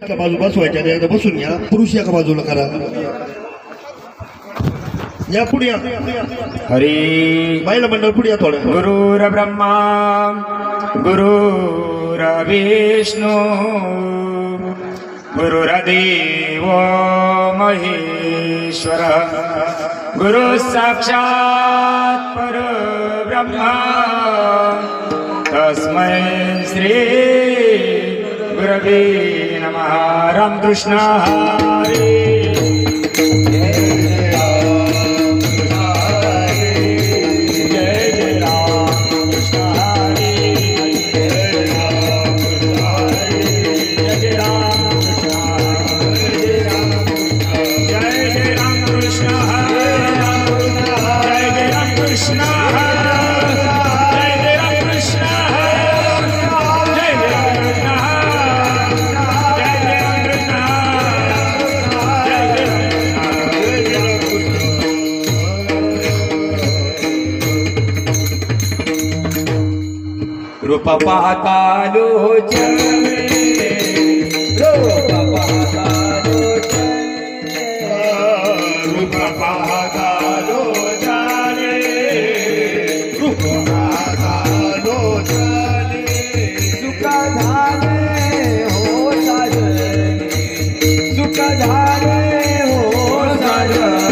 एका बाजू बसवायच्या एकदा बसून या. पुरुष एका बाजूला करा. या पुढे या. हरी महिला मंडळ पुढे या थोडं. गुरुर ब्रह्मा गुरुर विष्णू गुरुर्देव महेश्वर गुरु साक्षात परब्रह्मा तस्मै श्री गुरवे नमः. रामकृष्ण हरी. रूप पाहता लोचने रूप पाहता लोचने रूप पाहता लोचने रूप पाहता लोचने सुख झाले हो साजने सुख झाले हो साजने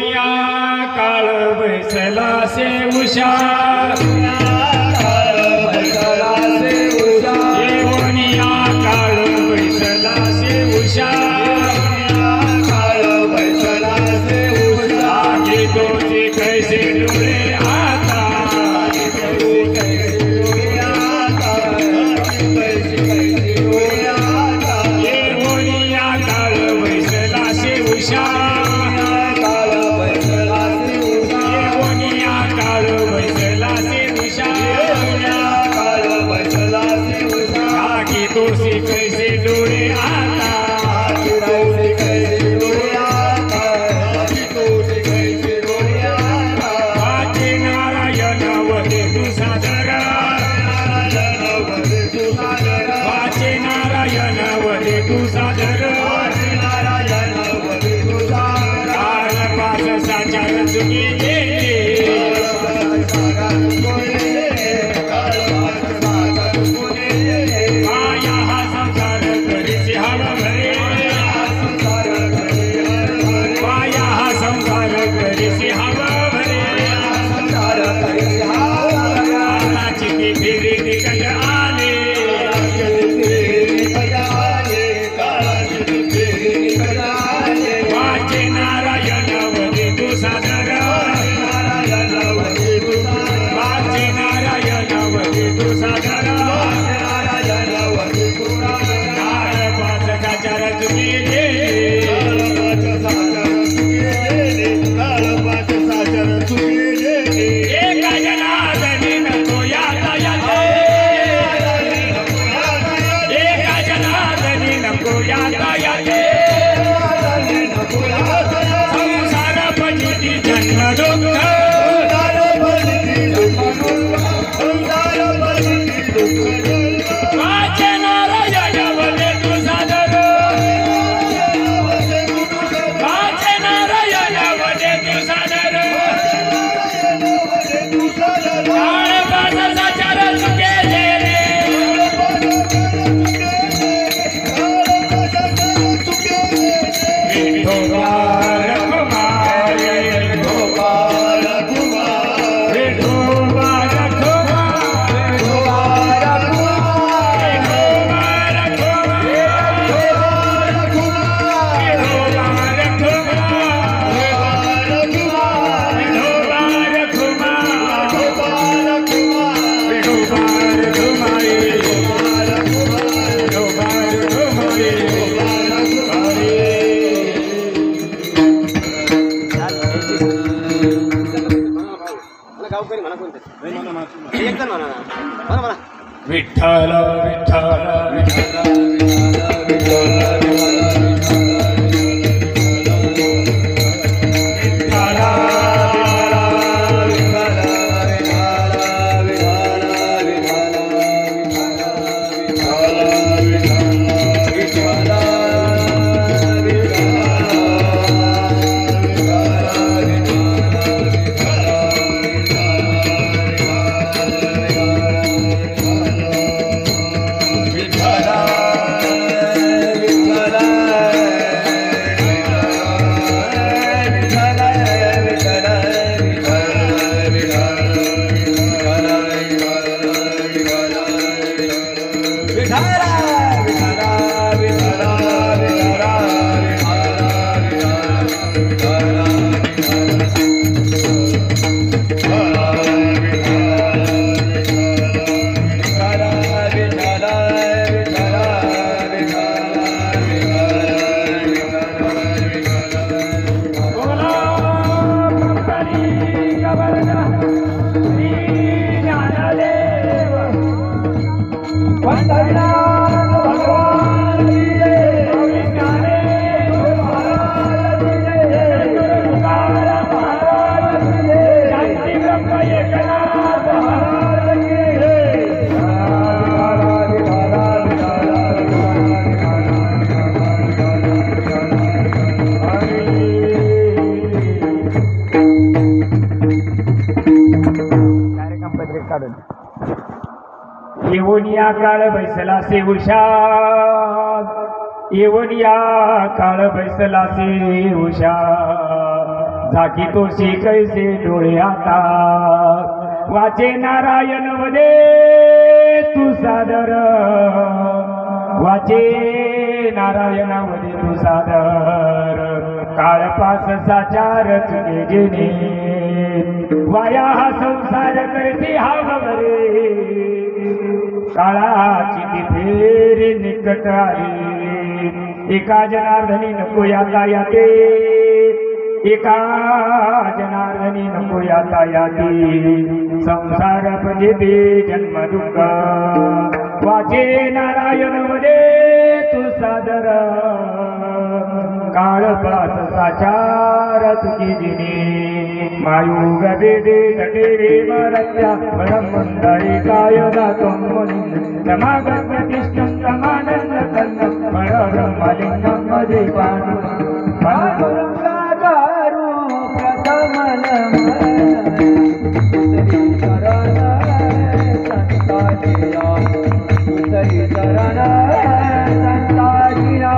येऊनिया काळ बैसला से उषा येऊनिया काळ बैसला से उषा आगे तुझे कैसे डोळे आता येऊनिया काळ बैसला से उषा येऊनिया काळ बैसला से उषा आगे तुझे कैसे डोळे आता वाचे नारायण वदे तू सादर वाचे नारायण वदे तू सादर काळ पास साचार चुकी माया हा संसार करीचे हवा भरे माया हा संसार करीचे हवा भरे काळाची ती फेरी निघत आले वाचे नारायण वदे तू सादर वाचे नारायण वदे तू सादर काळ पाच साचार चुकी एका जनार्दनी नको याता याते एका जनार्दनी नको याता याते संसार पचिती जन्म दुःख वाचे नारायण वदे तू सादर वाचे नारायण वदे तू सादर काळ पास साचार चुके विठोबा रखुमार विठोबा रखुमार विठोबा विठ्ठल विठ्ठल येऊन या काळ बैसला से उषा, येऊन या काळ बैसला से उषा, झाकी तोशी कैसे डोळे आता वाचे नारायण वदे तू सादर वाचे नारायण वदे तू सादर काळपास साचार चुके जेणे वाया हा संसार करते हा बरे काळाची ती फेरी निकट आली एका जनार्दनी नको याता याते एका जनार्दनी नको याता याती संसार प्रजेते जन्म दुःख वाचे नारायण वदे तू सादर काळपास साचार चुकी जिने मायुग बेदे तटे रे मरत्या परमंदाई काय दातम समागत्यतिष्ठं समानंद कन्नं परब्रह्मलिंगं भजे पांडुरंगागारो प्रथमन उतरी चरण संताजिया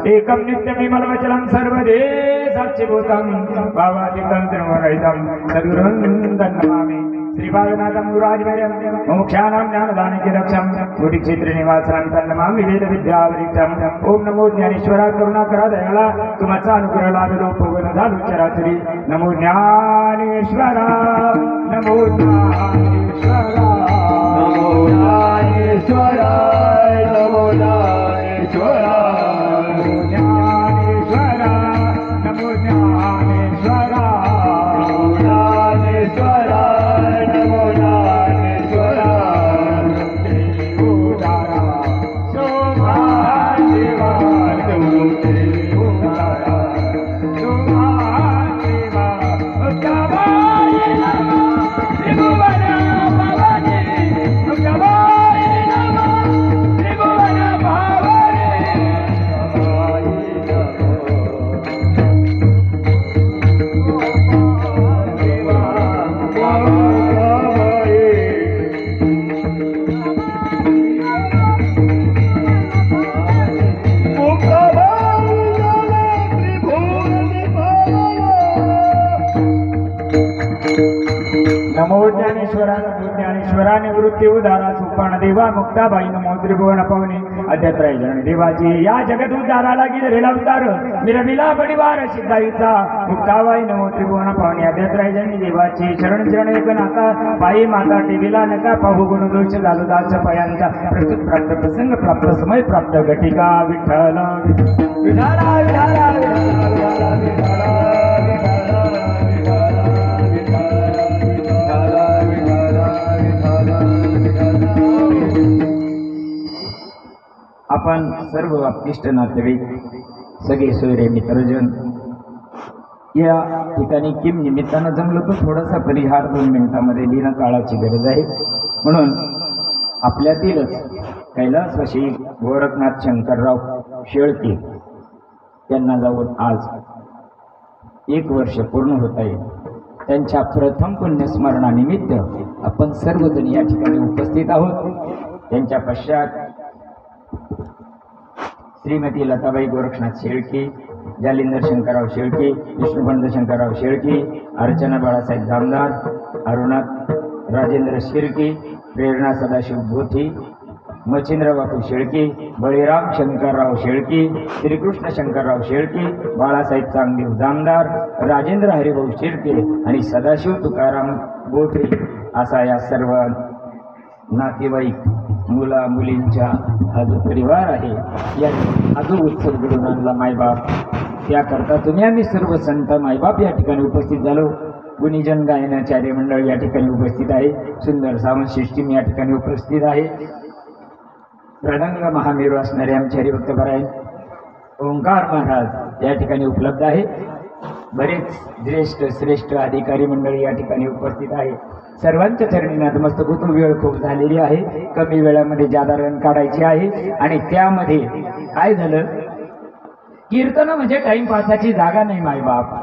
एकम नित्यमिमलवचलं सर्वदे साक्षिभूतं भावादिकं त्रिमरहितं सद्गुरुं नमामि श्रीपादनाथं गुरुराजमेयं मोक्षाणां ज्ञानदानके रक्षं कोटिक्षेत्रनिवासं तन्नमामि वेदविद्यावरिष्ठं ओम नमो ज्ञानेश्वरा करुणाकरा दयाळा तुमचा अनुग्रह लाभलो पोगन झालो चराचरी नमो ज्ञानेश्वरा नमो ज्ञानेश्वरा नमो ज्ञानेश्वरा नमो ज्ञानेश्वरा नमो ज्ञानेश्वरा नमो ज्ञानेश्वरा नमो ज्ञानेश्वरा देवदारा सोमादेवा देवदारा सोमादेवा उत्तमाय नमः त्रिभुवन भवानी उत्तमाय नमः त्रिभुवन भवानी नमो ज्ञानेश्वरा नमो ज्ञानेश्वरा निवृत्ती उदारा सुपान देवा मुक्ताबाई नमो त्रिभुवन पवनी अध्यत्राय जन देवाची या जगत उद्धाराला गेलेला अवतार मिरमिला परिवार सिद्धाईचा मुक्ताबाई नमो त्रिभुवन पवनी अध्यत्राय जन देवाची शरण शरण एक नाका बाई माता टीव्हीला नका पाहू गुण दोष झालो दास पयांचा प्रस्तुत प्राप्त प्रसंग प्राप्त समय प्राप्त घटिका विठ्ठल विठाला विठाला विठाला विठाला आपण सर्व आपलिष्ट नातेवाईक सगळे सोयरे मित्रजन या ठिकाणी किम निमित्तानं जमलो तो थोडासा परिहार 2 मिनिटांमध्ये देणं काळाची गरज आहे म्हणून आपल्यातीलच कैलासवासी गोरखनाथ शंकरराव शेळके यांना जाऊन आज 1 वर्ष पूर्ण होत आहे त्यांच्या प्रथम पुण्यस्मरणानिमित्त आपण सर्वजण या ठिकाणी उपस्थित आहोत त्यांच्या पश्चात श्रीमती लताबाई गोरखनाथ शेळके जालिंदर शंकरराव शेळके विष्णुपंत शंकरराव शेळके अर्चना बाळासाहेब जामदार अरुणात राजेंद्र शिर्के प्रेरणा सदाशिव भोथी मच्छिंद्र बापू शेळके, बळीराम शंकरराव शेळके, श्रीकृष्ण शंकरराव शेळके, बाळासाहेब चांगदेव जामदार, राजेंद्र हरिभाऊ शेळके आणि सदाशिव तुकाराम गोठे असा या सर्व नातेवाईक मुला मुलींचा हा जो परिवार आहे या हा जो उत्सव घडून आणला मायबाप, त्याकरता तुम्ही आम्ही सर्व संत मायबाप या ठिकाणी उपस्थित झालो. गुणीजन गायनाचार्य मंडळ या ठिकाणी उपस्थित आहे. सुंदर सावंत सिस्टीम या ठिकाणी उपस्थित आहे. प्रणंग महामेरू असणारे आमचे हरिभक्तपरायण ओंकार महाराज या ठिकाणी उपलब्ध आहे. बरेच श्रेष्ठ अधिकारी मंडळी या ठिकाणी उपस्थित आहे. सर्वांच्या चरणी नतमस्तक होतो. वेळ खूप झालेली आहे, कमी वेळामध्ये जादा रन काढायची आहे. आणि त्यामध्ये काय झालं, कीर्तन म्हणजे टाइमपासाची जागा नाही मायबाप.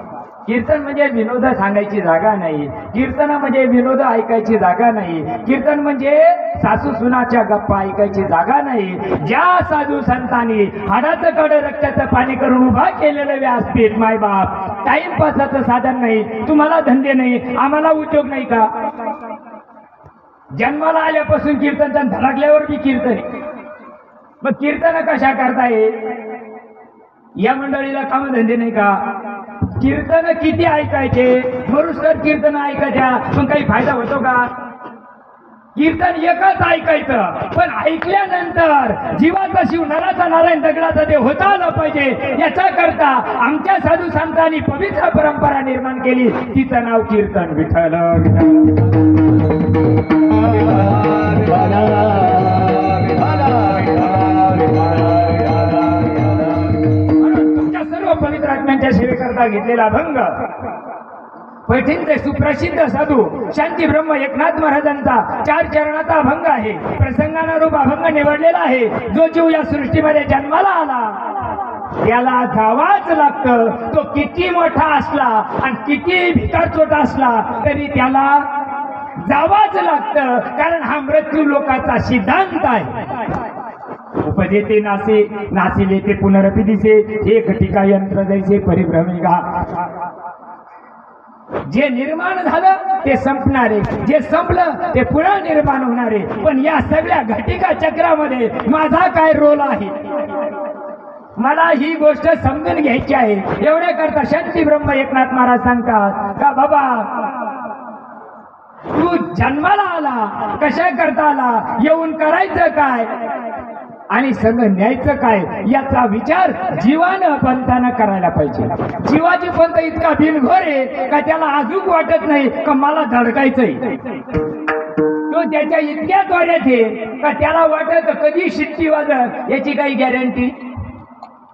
कीर्तन म्हणजे विनोद सांगायची जागा नाही. कीर्तन म्हणजे विनोद ऐकायची जागा नाही. कीर्तन म्हणजे सासू सुनाच्या गप्पा ऐकायची जागा नाही. ज्या साधू संतांनी हाडाचं कड रक्ताचं पाणी करून उभा केलेलं व्यासपीठ मायबाप टाइमपासाचं साधन नाही. तुम्हाला धंदे नाही, आम्हाला उद्योग नाही का? जन्माला आल्यापासून कीर्तन, धडकल्यावर बी कीर्तन. मग कीर्तन कशा करताय? या मंडळीला कामधंदे नाही का? कीर्तन किती ऐकायचे? मरुस्तर कीर्तन ऐकायच्या, पण काही फायदा होतो का? कीर्तन एकच ऐकायचं, पण ऐकल्यानंतर जीवाचा शिव नराचा नारायण दगडाचा देव होता आला पाहिजे. याचा करता आमच्या साधू संतांनी पवित्र परंपरा निर्माण केली. तिचं नाव कीर्तन. विठ्ठल पवित्र आत्म्यांच्या सेवेकरता घेतलेला भंग पैठणचे सुप्रसिद्ध साधू शांती ब्रह्म एकनाथ महाराजांचा 4 चरणाचा भंग आहे. प्रसंगानुरूप अभंग निवडलेला आहे. जो जीव या सृष्टीमध्ये जन्माला आला त्याला जावाच लागतं. तो किती मोठा असला आणि किती भिकारचोट असला तरी त्याला जावाच लागतं, कारण हा मृत्यू लोकाचा सिद्धांत आहे. उपजेते नासे नासिले ते पुनरपि दिसे, एक टीका यंत्र जैसे परिभ्रमी गा. जे निर्माण झालं ते संपणारे, जे संपलं ते पुन्हा निर्माण होणारे. पण या सगळ्या घटिका चक्रामध्ये माझा काय रोल आहे, मला ही गोष्ट समजून घ्यायची आहे. एवढ्या करता शांती ब्रह्म एकनाथ महाराज सांगतात का बाबा तू जन्माला आला, कशा करता आला, येऊन करायचं काय आणि सगळं न्यायचं काय, याचा विचार जीवानं पंथानं करायला पाहिजे. जीवाची पंथ इतका बिनघोर आहे का त्याला अजून वाटत नाही का मला धडकायचंय. तो त्याच्या इतक्या द्वाऱ्यात आहे का त्याला वाटत कधी शिट्टी वाजत याची काही गॅरंटी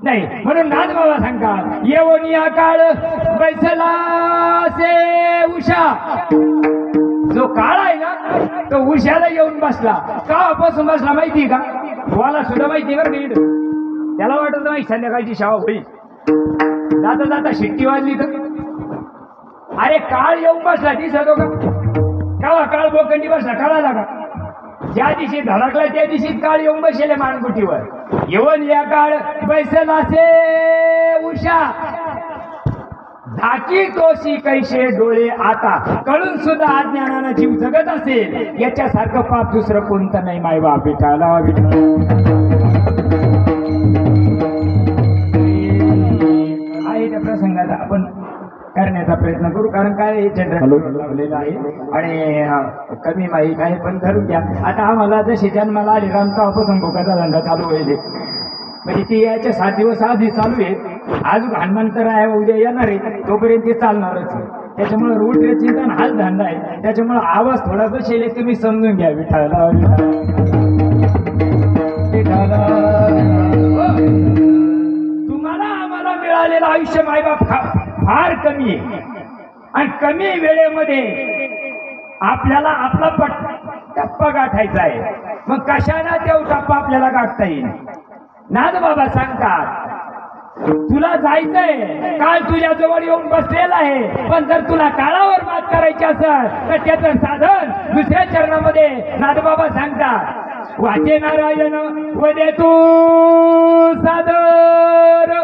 नाही. म्हणून नाथबाबा सांगतात येऊन या काळ बैसला से उषा. जो काळ आहे ना तो उशाला येऊन बसला. का बसून बसला माहिती का? तुम्हाला सुद्धा माहिती बरं नीट. त्याला वाटत नाही संध्याकाळची शाळा होईल, जाता जाता शिट्टी वाजली तर अरे काळ येऊन बसला. दिसतो का? काळा काळ बोकंडी बसला, कळाला का? ज्या दिवशी धडकला त्या दिवशी काळ येऊन बसेल मानगुटीवर. येऊन या काळ बैसला से उषा, झाकी तोशी कैसे डोळे आता. कळून सुद्धा अज्ञानानं जीव जगत असेल याच्यासारखं पाप दुसरं कोणतं नाही. मायबाप विठाला आहे त्या प्रसंगात आपण करण्याचा प्रयत्न करू, कारण काय जनरल लावलेलं आहे आणि कमी माहीत आहे. पण धरून घ्या आता आम्हाला जसे जन्माला आले रामचापासून भोकाचा धंदा चालू होईल. म्हणजे ती याच्या 7 दिवस आधी चालू आहे. अजून हनुमंतर आहे, उद्या येणार आहे, तोपर्यंत ते चालणारच आहे. त्याच्यामुळे रोड चिंतन हाच धंदा आहे. त्याच्यामुळे आवाज थोडा बसेल तुम्ही समजून घ्या. विठाला तुम्हाला आम्हाला मिळालेलं आयुष्य मायबाप फार कमी आहे आणि कमी वेळेमध्ये आपल्याला आपला टप्पा गाठायचा आहे. मग कशाला तो टप्पा आपल्याला गाठता येईल? नाथबाबा सांगतात तुला जायचंय, काळ तुझ्या जवळ येऊन बसलेला आहे. पण जर तुला काळावर मात करायची असेल तर त्याचं साधन दुसऱ्या चरणामध्ये नाथबाबा सांगतात वाचे नारायण वदे तू सादर.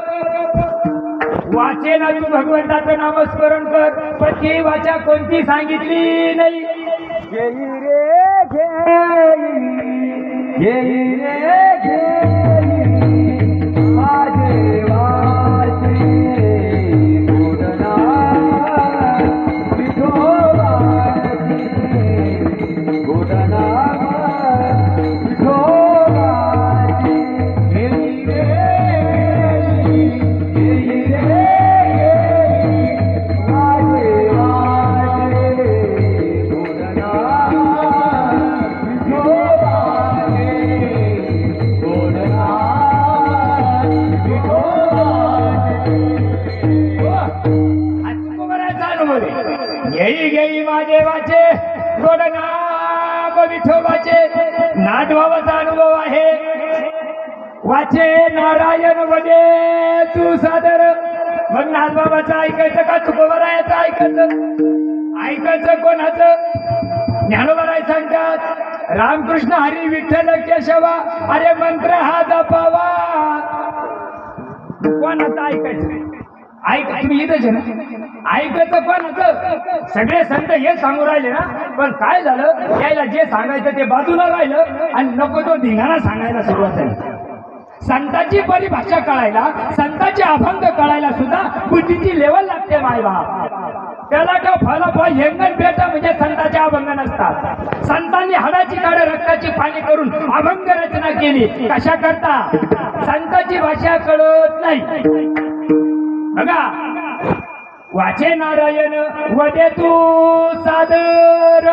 वाचे ना तू भगवंताचं नामस्मरण कर, पण ती वाचा कोणती सांगितली नाही. घेई रे घेई माझे वाचे गोडना विठोबाचे गोडना विठोबाचे घेई रे घेई रे माझे वाचे गोडना विठोबाचे गोडना विठोबाचे घेई घेई माझे वाचे गोड नाम विठोबाचे नादभावाचा अनुभव आहे वाचे नारायण वडे तू सादर मग नादबाबाचं ऐकायचं का तुकोबरायाचं ऐकायचं कोणाचं ज्ञानोबराय सांगतात रामकृष्ण हरी विठ्ठल केशवा अरे मंत्र हा जपावा कोणाचं ऐकायचं तुम्ही इथंच आहे ना ऐकायचं कोणाचं सगळे संत हे सांगू राहिले ना पण काय झालं यायला जे सांगायचं ते बाजूला राहिलं आणि नको तो धिंगाणा सांगायला सुरुवात झाली संतांची परिभाषा कळायला संतांचे अभंग कळायला सुद्धा बुद्धीची लेवल लागते मायबाप त्याला का फळाफळ हेंगण पेटा म्हणजे संतांचे अभंग नसतात संतांनी हाडाची काढ रक्ताची पाणी करून अभंग रचना केली कशा करता संतांची भाषा कळत नाही बघा वाचे नारायण वदे तू सादर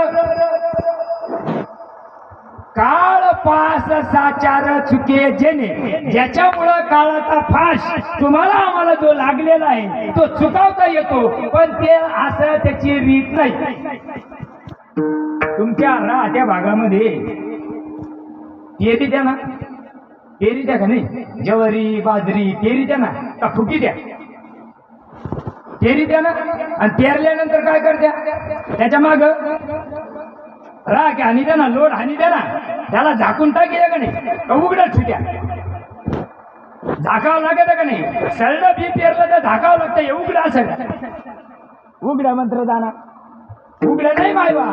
काळ पास साचार चुके जेणे ज्याच्यामुळं काळाचा फाश तुम्हाला आम्हाला जो लागलेला आहे तो चुकावता येतो पण ते असं त्याची रीत नाही तुमच्या राहत्या भागामध्ये पेरी द्या ना पेरी द्या का नाही ज्वारी बाजरी पेरी द्या ना का फुकी द्या पेरी द्या ना आणि पेरल्यानंतर काय करत्या त्याच्या माग राख हानी द्या ना लोड हानी द्या ना त्याला झाकून टाकी का नाही का उघडत ठुत्या झाकावं लागत का नाही सरळ बी पेरलं तर झाकावं लागतं हे उघडं असं उघड्या मंत्र दाना उघडं नाही मायवा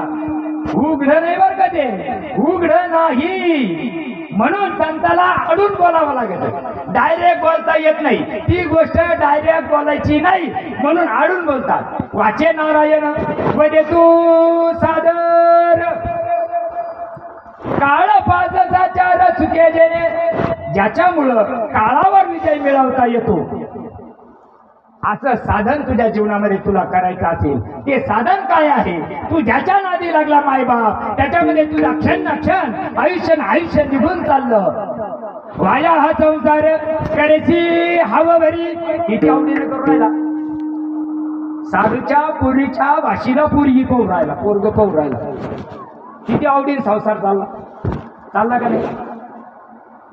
उघडं नाही बर का ते उघडं नाही म्हणून संताला अडून बोलावं लागत डायरेक्ट बोलता येत नाही ती गोष्ट डायरेक्ट बोलायची नाही म्हणून अडून बोलतात वाचे नारायण वदे तू सादर काळ पाचचा चार चुके जेणे ज्याच्यामुळं काळावर विजय मिळवता येतो असं साधन तुझ्या जीवनामध्ये तुला करायचं असेल ते साधन काय आहे तू ज्याच्या नादी लागला मायबाप त्याच्यामध्ये तुझा क्षण ना क्षण आयुष्य निघून चाललं वाया हा संसार करेची हवं भरी किती आवडीने करून राहिला साधूच्या पुरीच्या वाशीला पुरी पाहून राहिला पोरग पाहून राहिला किती आवडीने संसार चालला का नाही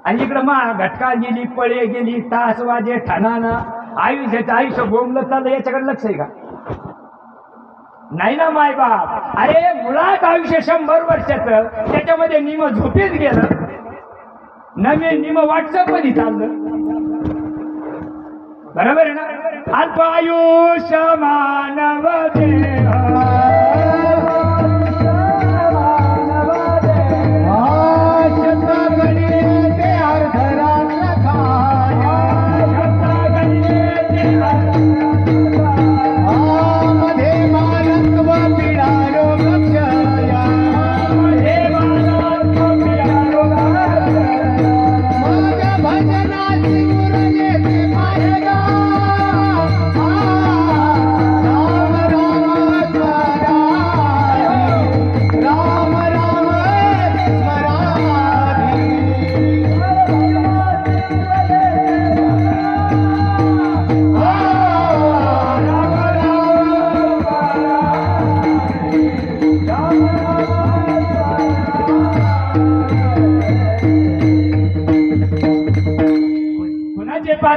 आणि इकडं मा घटका गेली पळे गेली तास वाजे ठणाना आयुष्य बोंबलं चाललं याच्याकडे लक्ष आहे का नाही ना मायबाप अरे मुळात आयुष्य 100 वर्षाचं त्याच्यामध्ये निम झोपेत गेलं नवे निम व्हॉट्सअप मध्ये चाललं बरोबर आहे ना अल्प आयुष्य मानव देह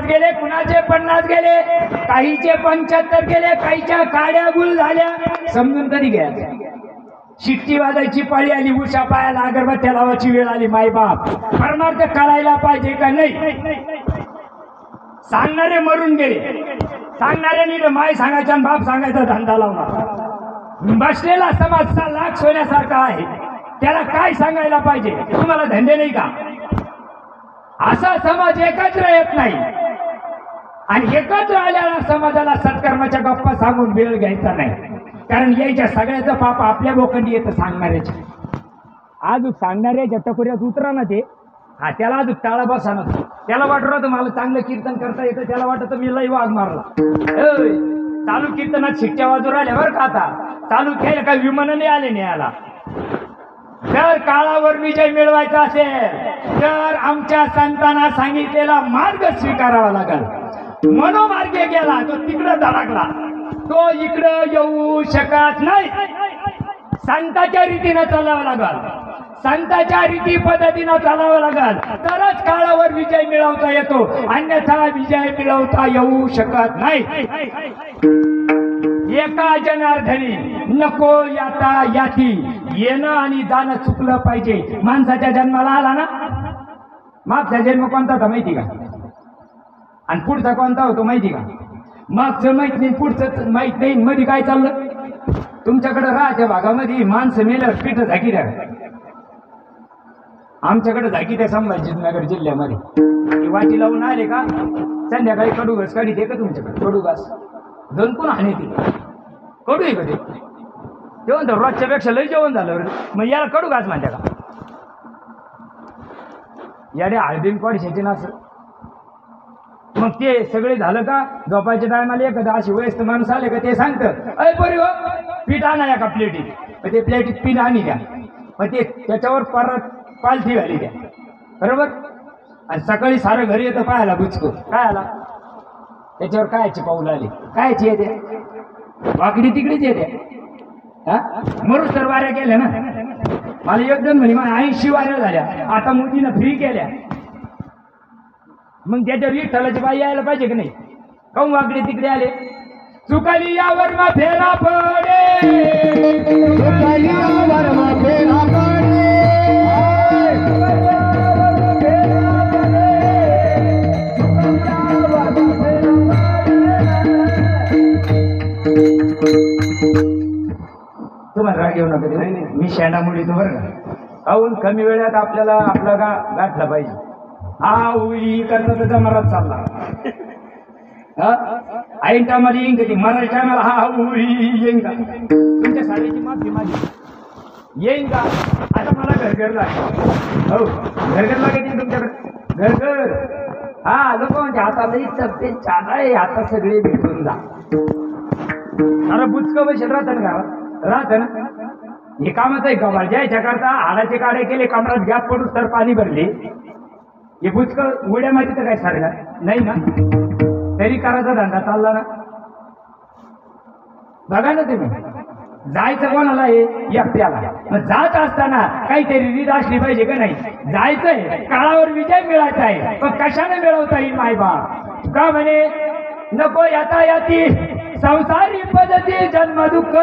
गेले कुणाचे 50 गेले काहीचे 75 गेले काहीच्या काड्या गुल झाल्या समजून तरी घ्या शिट्टी वाजायची पाळी आली उषा पायाला अगरबत्त्या लावायची वेळ आली मायबाप परमार्थ कळायला पाहिजे का नाही सांगणारे मरून गेले सांगणाऱ्यांनी माय सांगायचा आणि बाप सांगायचा धंदा लावणार बसलेला समाज 6 लाख सोन्यासारखा आहे त्याला काय सांगायला पाहिजे? तुम्हाला धंदे नाही का? असा समाज एकत्र येत नाही आणि एकत्र आलेल्या समाजाला सत्कर्माच्या गप्पा सांगून वेळ घ्यायचा नाही, कारण यायच्या सगळ्याचं पाप आपल्या बोकंडी येतं सांगणाऱ्याच्या. आज सांगणाऱ्याच्या टकोऱ्यात उतरा ना ते, हा त्याला आज टाळा बसा ना. त्याला वाटत मला चांगलं कीर्तन करता येतं, त्याला वाटत मी लई वाघ मारला. चालू कीर्तनात शिट्ट्या वाजू राहिल्या बरं का. आता चालू केलं काय विमानाने आले नाही आला. जर काळावर विजय मिळवायचा असेल तर आमच्या संतांना सांगितलेला मार्ग स्वीकारावा लागेल. मनोमार्गे गेला तो तिकडं धडकला, तो इकडं येऊ शकत नाही. संतांच्या रीतीनं चालावं लागल, संतांच्या रीती पद्धतीनं चालावं लागल, तरच काळावर विजय मिळवता येतो, अन्यथा विजय मिळवता येऊ शकत नाही. एका जनार्दनी नको याता याती, येणं आणि जाणं चुकलं पाहिजे. माणसाच्या जन्माला आला ना, मागचा जन्म कोणता होता माहिती का? आणि पुढचा कोणता होतो माहिती का? मागचं माहित नाही, पुढचं माहित नाही. मध्ये काय चाललं तुमच्याकडे? राहत्या भागामध्ये माणसं मेल्यावर पीठ झाकी द्या. आमच्याकडे झाकी त्या संभाजीनगर जिल्ह्यामध्ये वाटी लावून आले का संध्याकाळी कडू घास काढी दे का तुमच्याकडे? कडू घास दोन कोण हाणे ते कडू आहे का ते? जेवण तर रोजच्या पेक्षा लई जेवण झालं. मग याला कडू घास म्हणत्या का? याडे हळदीन पडशाचे ना असं. मग ते सगळे झालं का झोपायच्या टायमाला एखादा अशी वयस्क माणूस आले का ते सांगतं अय बरी हो पीठ आणा या का प्लेटीत. मग ते प्लेटीत पीठ आणि द्या, मग ते त्याच्यावर परत पालथी घाली द्या, बरोबर. आणि सकाळी सारं घरी येतं पाहायला बुचको काय आला त्याच्यावर कायचे पाऊल आले, कायची येते वाकडी तिकडेच येते. हा मरूस तर वाऱ्या केल्या ना. मला एकदम म्हणे मला 80 वाऱ्या झाल्या, आता मोदीनं फ्री केल्या. मग त्याच्या विठ्ठलाची बाई यायला पाहिजे की नाही? काऊन वाकडे तिकडे आले? चुकाली यावर मा फेरा पडे, चुकाली यावर मा फेरा पडे, तुम्हाला राग येऊ नका. नाही मी शेंडामुळे तो बरं का. काहून कमी वेळात आपल्याला आपला गाठला पाहिजे. हा उई करता तर जमारात चालला. ऐन टायमाला येईन कधी मराठी टायमाला हा उई येईन का? तुमच्या साडीची माफी माझी येईन का? आता मला घरघर लागेल. हो घरघर लागेल तुमच्याकडे घरघर. हा लोक म्हणजे आता लई तब्येत छान आहे, आता सगळे भेटून जा. अरे बुचकं बसेल राहतं ना गावात, राहतं ना. हे कामच आहे कमाल. ज्याच्या करता हाडाचे काढे केले, कमरात गॅप पडून तर पाणी भरले. हे बुचकं उड्या माहिती तर काय सारला नाही ना, तरी करायचा धंदा चालला ना. बघा ना तुम्ही, जायचं कोणाला आहे? एकट्याला. मग जात असताना काहीतरी रीत असली पाहिजे का नाही? जायचंय, काळावर विजय मिळायचा आहे, पण कशाने मिळवता येईल मायबाप? का म्हणे नको याता याती संसारी पद्धती जन्म दुःख.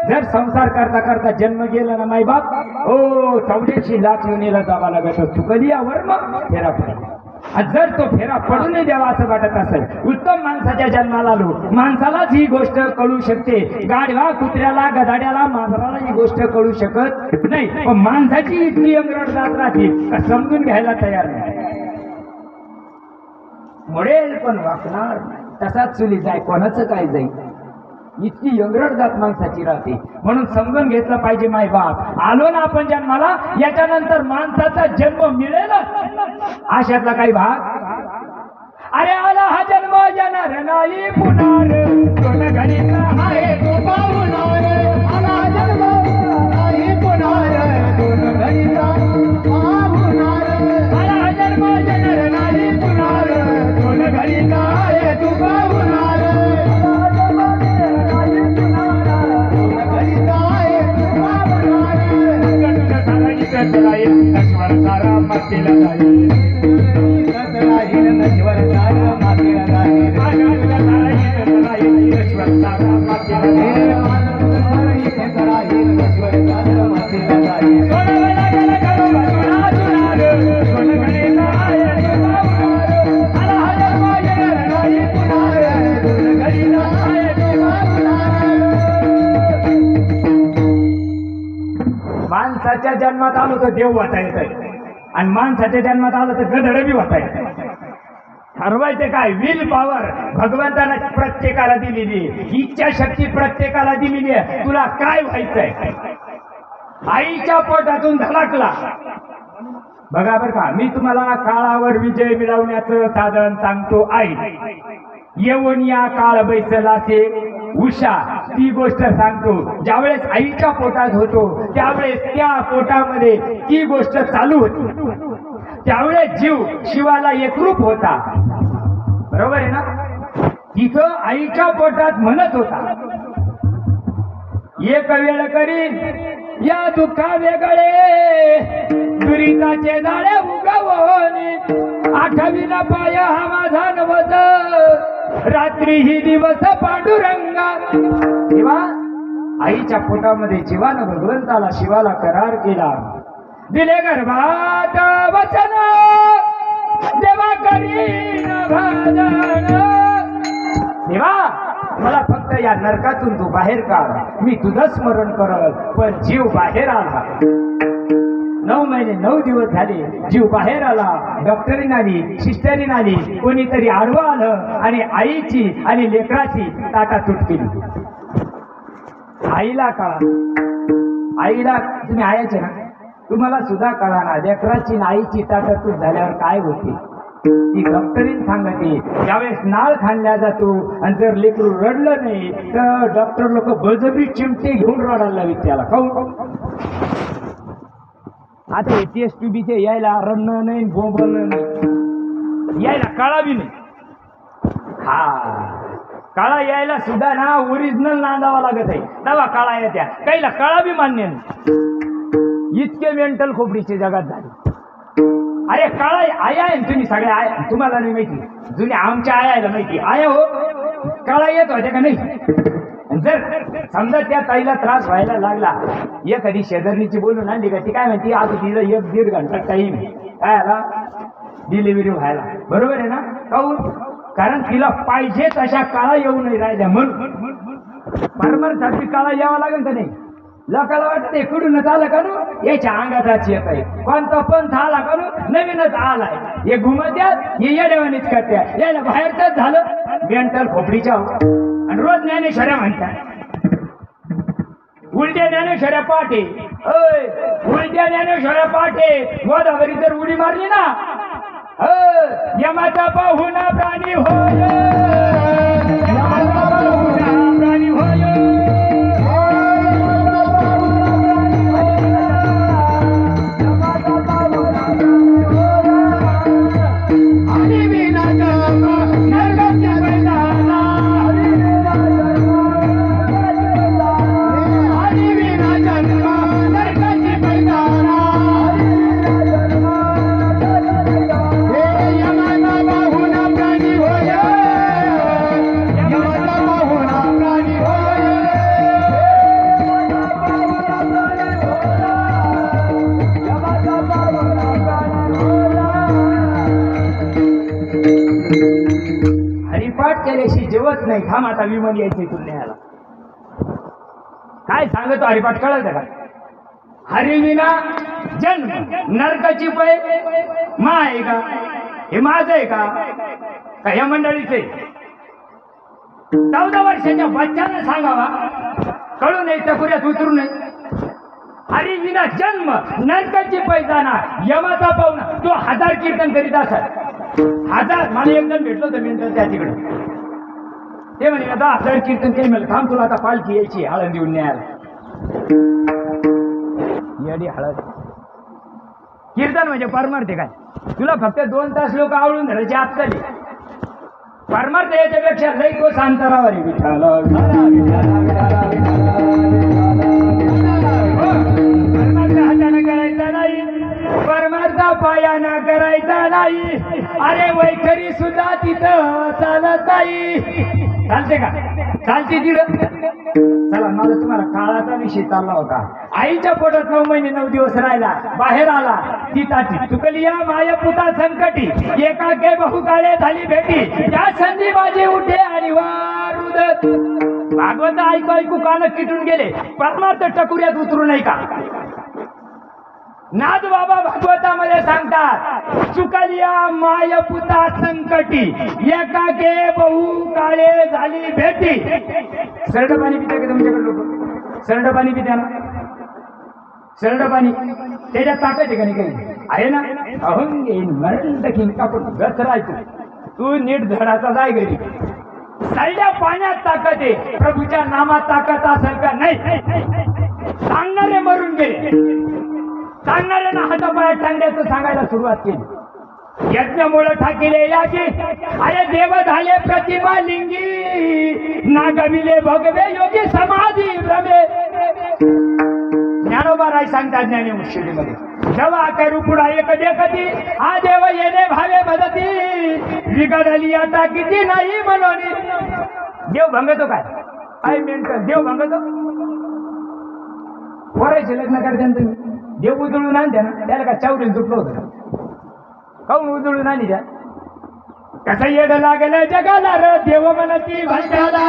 जर संसार करता करता जन्म गेला ना मायबाप, हो 84 लाख योनीला जावा लागत. चुकली यावर मग फेरा पडला. जर तो फेरा पडू नये द्यावा असं वाटत असेल, उत्तम माणसाच्या जन्माला आलो, माणसालाच ही गोष्ट कळू शकते. गाढवा कुत्र्याला गधाड्याला मांजराला ही गोष्ट कळू शकत नाही, पण माणसाची इतकी अंगरट जात राहते समजून घ्यायला तयार नाही. मोडेल पण वाकणार नाही, तसाच चुली जाय कोणाचं काय जाईल, इतकी यंगरट जात माणसाची राहते. म्हणून समजून घेतलं पाहिजे मायबाप. आलो ना आपण जन्माला, याच्यानंतर माणसाचा जन्म मिळेल अशातला काही भाग. अरे आला हा जन्म येणार नाही पुणार, कोण घरी आहे तो पाहुणार. आला हा जन्म नाही पुणार, कोण घरी पाहुणार. आला हा जन्म येणार नाही पुणार, कोण घरी आहे तो पाहुणार. नश्वर सारा मातीला जाईल, नश्वर सारा मातीला जाईल, नश्वर सारा मातीला जाईल. माणसाच्या जन्मात आलो तर देव होता येतंय आणि माणसाच्या जन्मात आलं तर गधड बी होता येत. ठरवायचं काय? विल पॉवर भगवंताने प्रत्येकाला दिलेली आहे, इच्छाशक्ती प्रत्येकाला दिलेली आहे. तुला काय व्हायचंय? आईच्या पोटातून धडकला बघा बरं का, मी तुम्हाला काळावर विजय मिळवण्याचं साधन सांगतो. आई येऊन या काळ बैसलाचे उषा, ती गोष्ट सांगतो. ज्यावेळेस आईच्या पोटात होतो त्यावेळेस त्या पोटामध्ये ती गोष्ट चालू होती. त्यावेळेस जीव शिवाला एकरूप होता. बरोबर आहे ना? तिथं आईच्या पोटात म्हणत होता, एक वेळ करीन या दुःखा वेगळे दुरीताचे जाळे उगवून, आठवीला पाय हा माझा नवस, रात्री ही दिवस पांडुरंगा. तेव्हा आईच्या पोटामध्ये जीवानं भगवंताला शिवाला करार केला. दिले गर्भात वचन देवा करीन भजन. देवा मला फक्त या नरकातून तू बाहेर काढ, मी तुझं स्मरण करत. पण जीव बाहेर आला. 9 महिने 9 दिवस झाले, जीव बाहेर आला. डॉक्टरीन आली, सिस्टरीन आली, कोणीतरी आडवं आलं आणि आईची आणि लेकराची ताटातूट केली. आईला कळा, आईला तुम्ही आयाचे ना, तुम्हाला सुद्धा कळा ना लेकराची आईची ताटातूट झाल्यावर काय होते. ती डॉक्टरीन सांगते ज्यावेळेस नाळ खांदला जातो आणि जर लेकरू रडलं नाही तर डॉक्टर लोक बळजबरी चिमटे घेऊन रडायला लावित त्याला. खाऊ आता TSTBचे यायला रडणं नाही, बोंबणं नाही, यायला कळा बी नाही. हा काळा यायला सुद्धा ना ओरिजिनल नांदावा लागत आहे, तेव्हा काळा येत्या. काहीला काळा बी मान्य नाही. इतके मेंटल खोपडीचे जगात झाले. अरे काळा आया आहे तुम्ही सगळे आया, तुम्हाला नाही माहिती, जुने आमच्या आयाला माहिती. आया हो काळा येत होत्या का नाही? जर समजा त्या ताईला त्रास व्हायला लागला, एखादी शेजारणीची बोलून आणली का ती काय म्हणते, आता तिला 1-1.5 घंटा टाईम काय आला डिलिव्हरी व्हायला. बरोबर आहे ना? काहून? कारण तिला पाहिजे तशा काळा येऊ नाही राहिल्या म्हणून. फार्मरसाठी काळा यावा लागेल का नाही? लोकांना वाटते कुठूनच आलं का नो, याच्या अंगातच येत आहे. कोणता पंथ आला का नो, नवीनच आलाय. हे घुमत्यात, हे येड्यावानीच करत्यात. यायला बाहेरच झालं मेंटल खोपडीच्या. आणि रोज ज्ञानेश्वऱ्या म्हणतात, उलट्या ज्ञानेश्वऱ्या पाठे. अय उलट्या ज्ञानेश्वऱ्या पाठे. गोदावरी जर उडी मारली ना, यमाचा पाहुणा प्राणी होय, यमाचा पाहुणा प्राणी होय. केल्याशी जेवत नाही. थांब आता विमान यायचे तुला. काय सांगतो हरिपाठ कळत का? हरिविना जन्म नरकाची पै मा आहे का? हे माझ आहे का? या मंडळीचे 14 वर्षाच्या बच्चाने सांगावा, कळू नये टकुऱ्यात उतरू नये. हरिविना जन्म नरकाची पै जाणार, यमाचा पाहुणा. तो 1000 कीर्तन करीत असत. 1000. मला एकदम भेटलो तर मी त्या तिकडे ते म्हणे आता 1000 कीर्तन काही मिळेल. थांब तुला आता पालखी यायची हळद देऊन न्यायला. येडी हळद कीर्तन म्हणजे परमार्थ काय? तुला फक्त 2 तास लोक आवडून धरायचे आजकाल. परमार्थ याच्यापेक्षा लई तो शांतरावर परमार्थ हाताने करायचा नाही, परमार्थ पायाना करायचा नाही. अरे वैखरी सुद्धा तिथं चालत नाही. चालते का? चालते तिथं. चला मला तुम्हाला काळाचा विषय चालला होता. आईच्या पोटात 9 महिने 9 दिवस राहिला, बाहेर आला. ती ताटी चुकली या माया पुता संकटी, एकाके बहुकाळे झाली भेटी. त्या संधी माझे उठे आणि वार उदत. भागवत ऐकू ऐकू कान किटून गेले. परमार्थ टकुऱ्यात उतरू नाही का? नाथ बाबा भागवतामध्ये सांगतात चुकलिया माय पुता संकटी एकाके बहु काळे झाली भेटी. सरड पाणी पिते का तुमच्याकडे लोक? सरड पाणी पित्या ना? सरड पाणी त्याच्यात ताकद आहे का नाही? काही आहे ना? अहंगे मरण दखीन कापून गचरायचं. तू नीट धडाचा जाय घरी. सरड्या पाण्यात ताकद आहे, प्रभूच्या नामात ताकद असेल का? नाही. सांगणारे मरून गेले. सांगणाऱ्यांना हातापायात टांगण्याचं सांगायला सुरुवात केली. यज्ञमुळे ठाकिले याची अरे देव झाले प्रतिमा लिंगी ना गमिले भगवे योगी समाधी भ्रमे. ज्ञानोबा राय सांगतात ज्ञानेश्वरीमध्ये जेव्हा करू पुढा एक देखती हा देव येणे भावे मदती बिघडली आता किती नाही म्हणून. देव भंगतो काय? आय मेंटल देव भंगतो. पोरायचे लग्न करते ना तुम्ही, देव उजळून आणत्या ना, त्याला काय चावरील तुटलं होतं? काऊन उजळून आणली त्या? कसं येड लागलं जगाला र देव म्हणती भंगाला.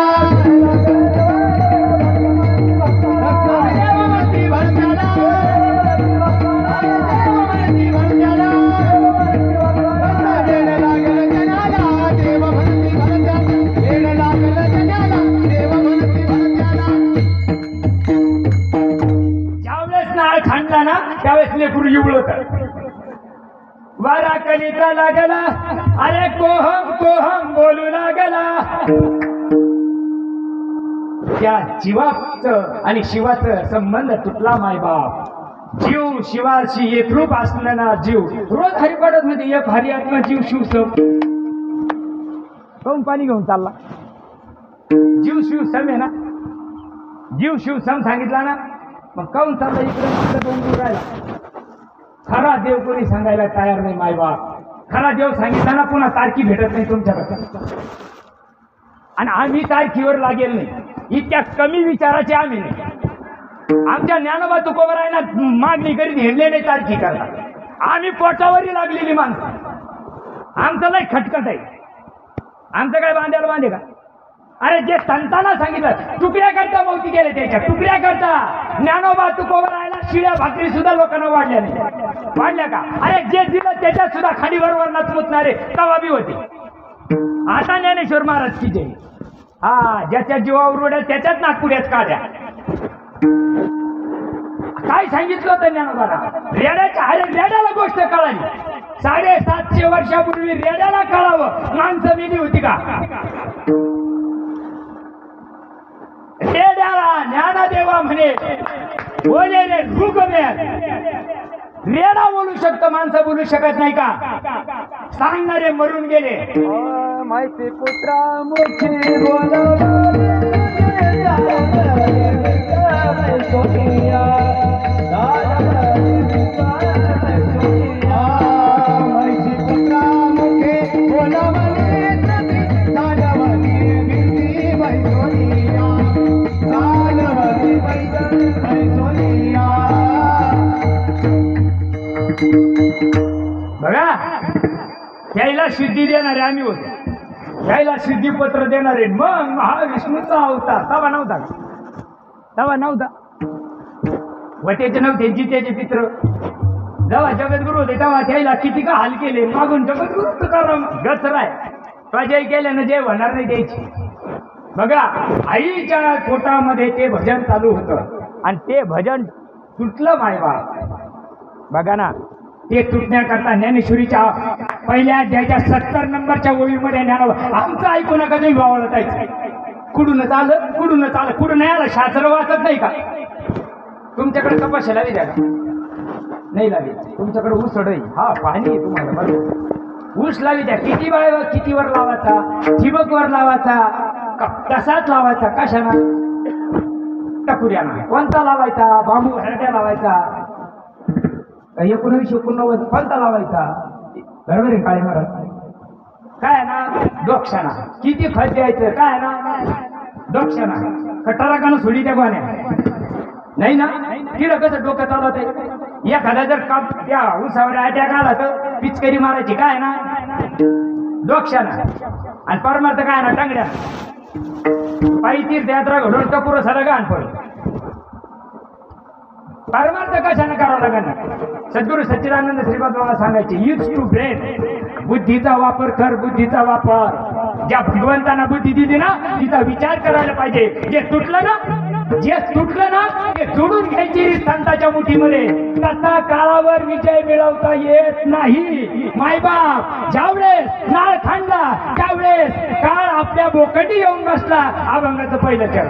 ना त्यावेळेस लेकरू युवळत वारा कलिता लागला अरे कोहम कोहम बोलू लागला. त्या जीवाचं आणि शिवाचं संबंध तुटला मायबाप. जीव शिवाशी एकरूप असलेला जीव रोज हरिपाठात मध्ये एक हरी आत्मा जीव शिवसम कोण पाणी घेऊन चालला. जीव शिवसम आहे ना, जीव शिवसम सांगितला ना, मग काऊन चालला इकडे दोन दूर राहिला. खरा देव कोणी सांगायला तयार नाही मायबाप. खरा देव सांगितला ना पुन्हा तारखी भेटत नाही तुमच्याकडे. आणि आम्ही तारखीवर लागेल नाही, इतक्या कमी विचाराचे आम्ही नाही. आमच्या ज्ञानोबा तुकोबरायना मागणी करीत हिंडले नाही तारखी करता. आम्ही पोटावरही लागलेली माणसं. आमचं नाही खटखट आहे. आमचं काय बांधायला बांधे का? अरे जे संतांना सांगितलं तुकड्या करता मोती गेले त्याच्या तुकड्या करता. ज्ञानोबा तुकोबरायला शिळ्या भाकरी सुद्धा लोकांना वाढल्या नाही. वाढल्या का? अरे जे दिलं त्याच्यात सुद्धा खाडीवर वरणात मुतणारे तवाबी होते. आता ज्ञानेश्वर महाराज की जय. हा ज्याच्या जीवावर उड्या त्याच्यात नागपुड्यात काढ्या. काय सांगितलं होतं ज्ञानोबाला? रेड्याच्या अरे रेड्याला गोष्ट कळाली. 750 वर्षापूर्वी रेड्याला कळावं माणसं मिली होती का? रेड्याला ज्ञानदेवा म्हणे बोले रे ऋग्वेद. रेडा बोलू शकतो, माणसं बोलू शकत नाही का? सांगणारे मरून गेले. माहिती पुत्रा मुखे बघा, यायला सिद्धी देणारे आम्ही होतो. यायला सिद्धीपत्र देणारे मग महाविष्णूचा अवतार. तवा नव्हता का? तवा नव्हता. वटेचे नव्हते जितेचे पित्र. जेव्हा जगद्गुरु होते तेव्हा त्याला किती का हाल केले. मागून जगद्गुरु तुकाराम गचराय प्रजय केल्यानं जे होणार नाही द्यायची. बघा, आईच्या पोटामध्ये ते भजन चालू होतं आणि ते भजन तुटलं मायबाप. बघा ना, ते तुटण्याकरता ज्ञानेश्वरीच्या पहिल्या अध्यायाच्या 70 नंबरच्या ओळीमध्ये ज्ञानोबा आमचं ऐकू नका तुम्ही वावळत आहे. कुडूनच आलं कुडूनच आलं कुठून नाही आलं. शास्त्र वाचत नाही का? तुमच्याकडे कपाशी लावी द्या का? नाही लावी. तुमच्याकडे ऊस आहे. हा पाणी आहे तुम्हाला बरोबर. ऊस लावी द्या. किती वेळ कितीवर लावायचा? ठिबकवर लावायचा का कसाच लावायचा? कशाना? टकुऱ्याना. कोणता लावायचा? बांबू हरट्या लावायचा? 1989 कोणता लावायचा? बरोबर आहे काळे महाराज. काय ना डोक्षाना. किती खत द्यायचं? काय ना डोक्षाना. कटाराकानं सोडी त्या पाण्या नाही ना. तिला कसं डोकं चालत आहे? एखादा जर काप त्या उसावर अटॅक आला तर पिचकरी मारायची. काय ना डोक्षाना. आणि परमार्थ काय ना टांगड्या. पायी तीर्थयात्रा घडून टकुर सारा गाण पडलं. परमार्थ कशाने करावं लागणार? सद्गुरू सच्चिदानंद श्रीपाद बाबा सांगायचे, यूज टू ब्रेन, बुद्धीचा वापर कर, बुद्धीचा वापर. ज्या भगवंतांना बुद्धी दिली ना तिचा विचार करायला पाहिजे. जे तुटलं ना ते जोडून घ्यायची संतांच्या मुठीमध्ये. तसा काळावर विजय मिळवता येत नाही. मायबाप ज्यावेळेस नाळ खांडला त्यावेळेस काळ आपल्या बोकटी येऊन बसला. अभंगाचं पहिलं चरण.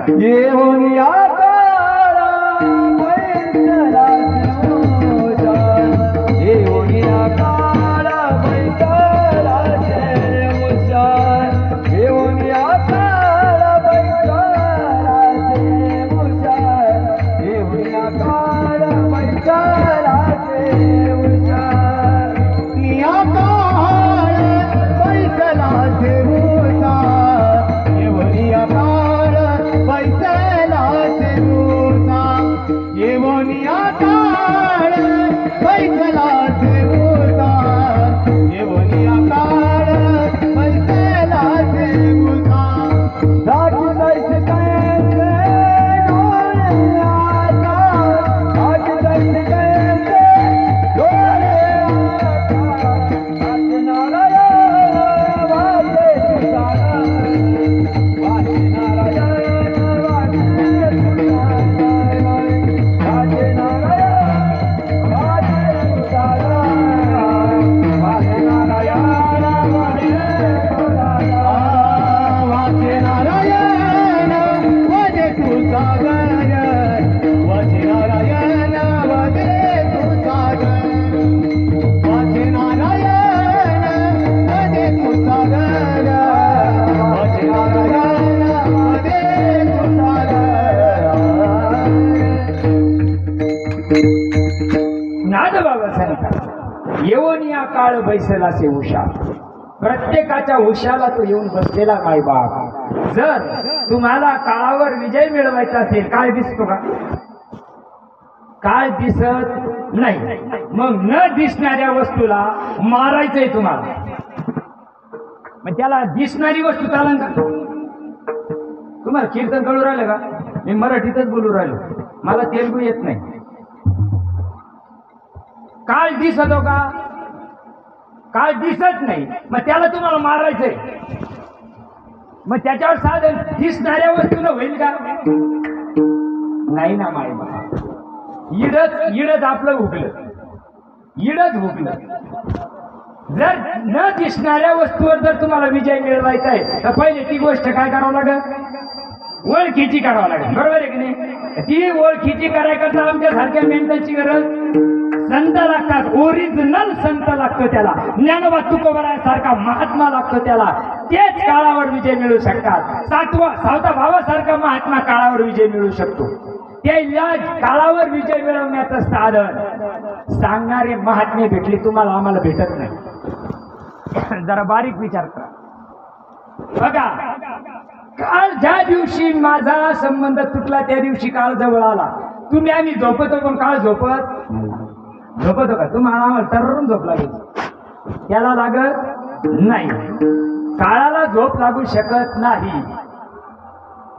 काळ बैसला से उषा. प्रत्येकाच्या उशाला तो येऊन बसलेला मायबाप. जर तुम्हाला काळावर विजय मिळवायचा असेल, काळ दिसतो का? काळ दिसत नाही. मग न दिसणाऱ्या वस्तूला मारायचंय तुम्हाला. मग त्याला दिसणारी वस्तू चालन का? तुम्हाला कीर्तन कळू राहिलं का? मी मराठीतच बोलू राहिलो, मला तेलगू येत नाही. काळ दिसतो का? काळ दिसत नाही. मग त्याला तुम्हाला मारायचंय. मग त्याच्यावर साधन दिसणाऱ्या वस्तून होईल का? नाही ना माय बाबा. इडच आपलं हुकलं, इडच हुकलं. जर न दिसणाऱ्या वस्तूवर जर तुम्हाला विजय मिळवायचा आहे तर पहिले ती गोष्ट काय करावं लागेल? ओळखीची करावं लागेल. बरोबर आहे की नाही? ती ओळखीची करायकरता आमच्या सारख्या मेंटलची गरज. संत लागतात, ओरिजिनल संत लागतो त्याला. ज्ञानोबा तुकोबरायासारखा महात्मा लागतो त्याला. तेच काळावर विजय मिळू शकतात. सावता भावासारखा महात्मा काळावर विजय मिळू शकतो. ते या काळावर विजय मिळवण्याचं साधन सांगणारे महात्मे भेटले तुम्हाला, आम्हाला भेटत नाही. जरा बारीक विचार करा. बघा, काळ ज्या दिवशी माझा संबंध तुटला त्या दिवशी काळ जवळ आला. तुम्ही आम्ही झोपतो, पण काळ झोपतो का? तुम्हाला आम्हाला तरुण झोप लागेल, त्याला लागत नाही. काळाला झोप लागू शकत नाही.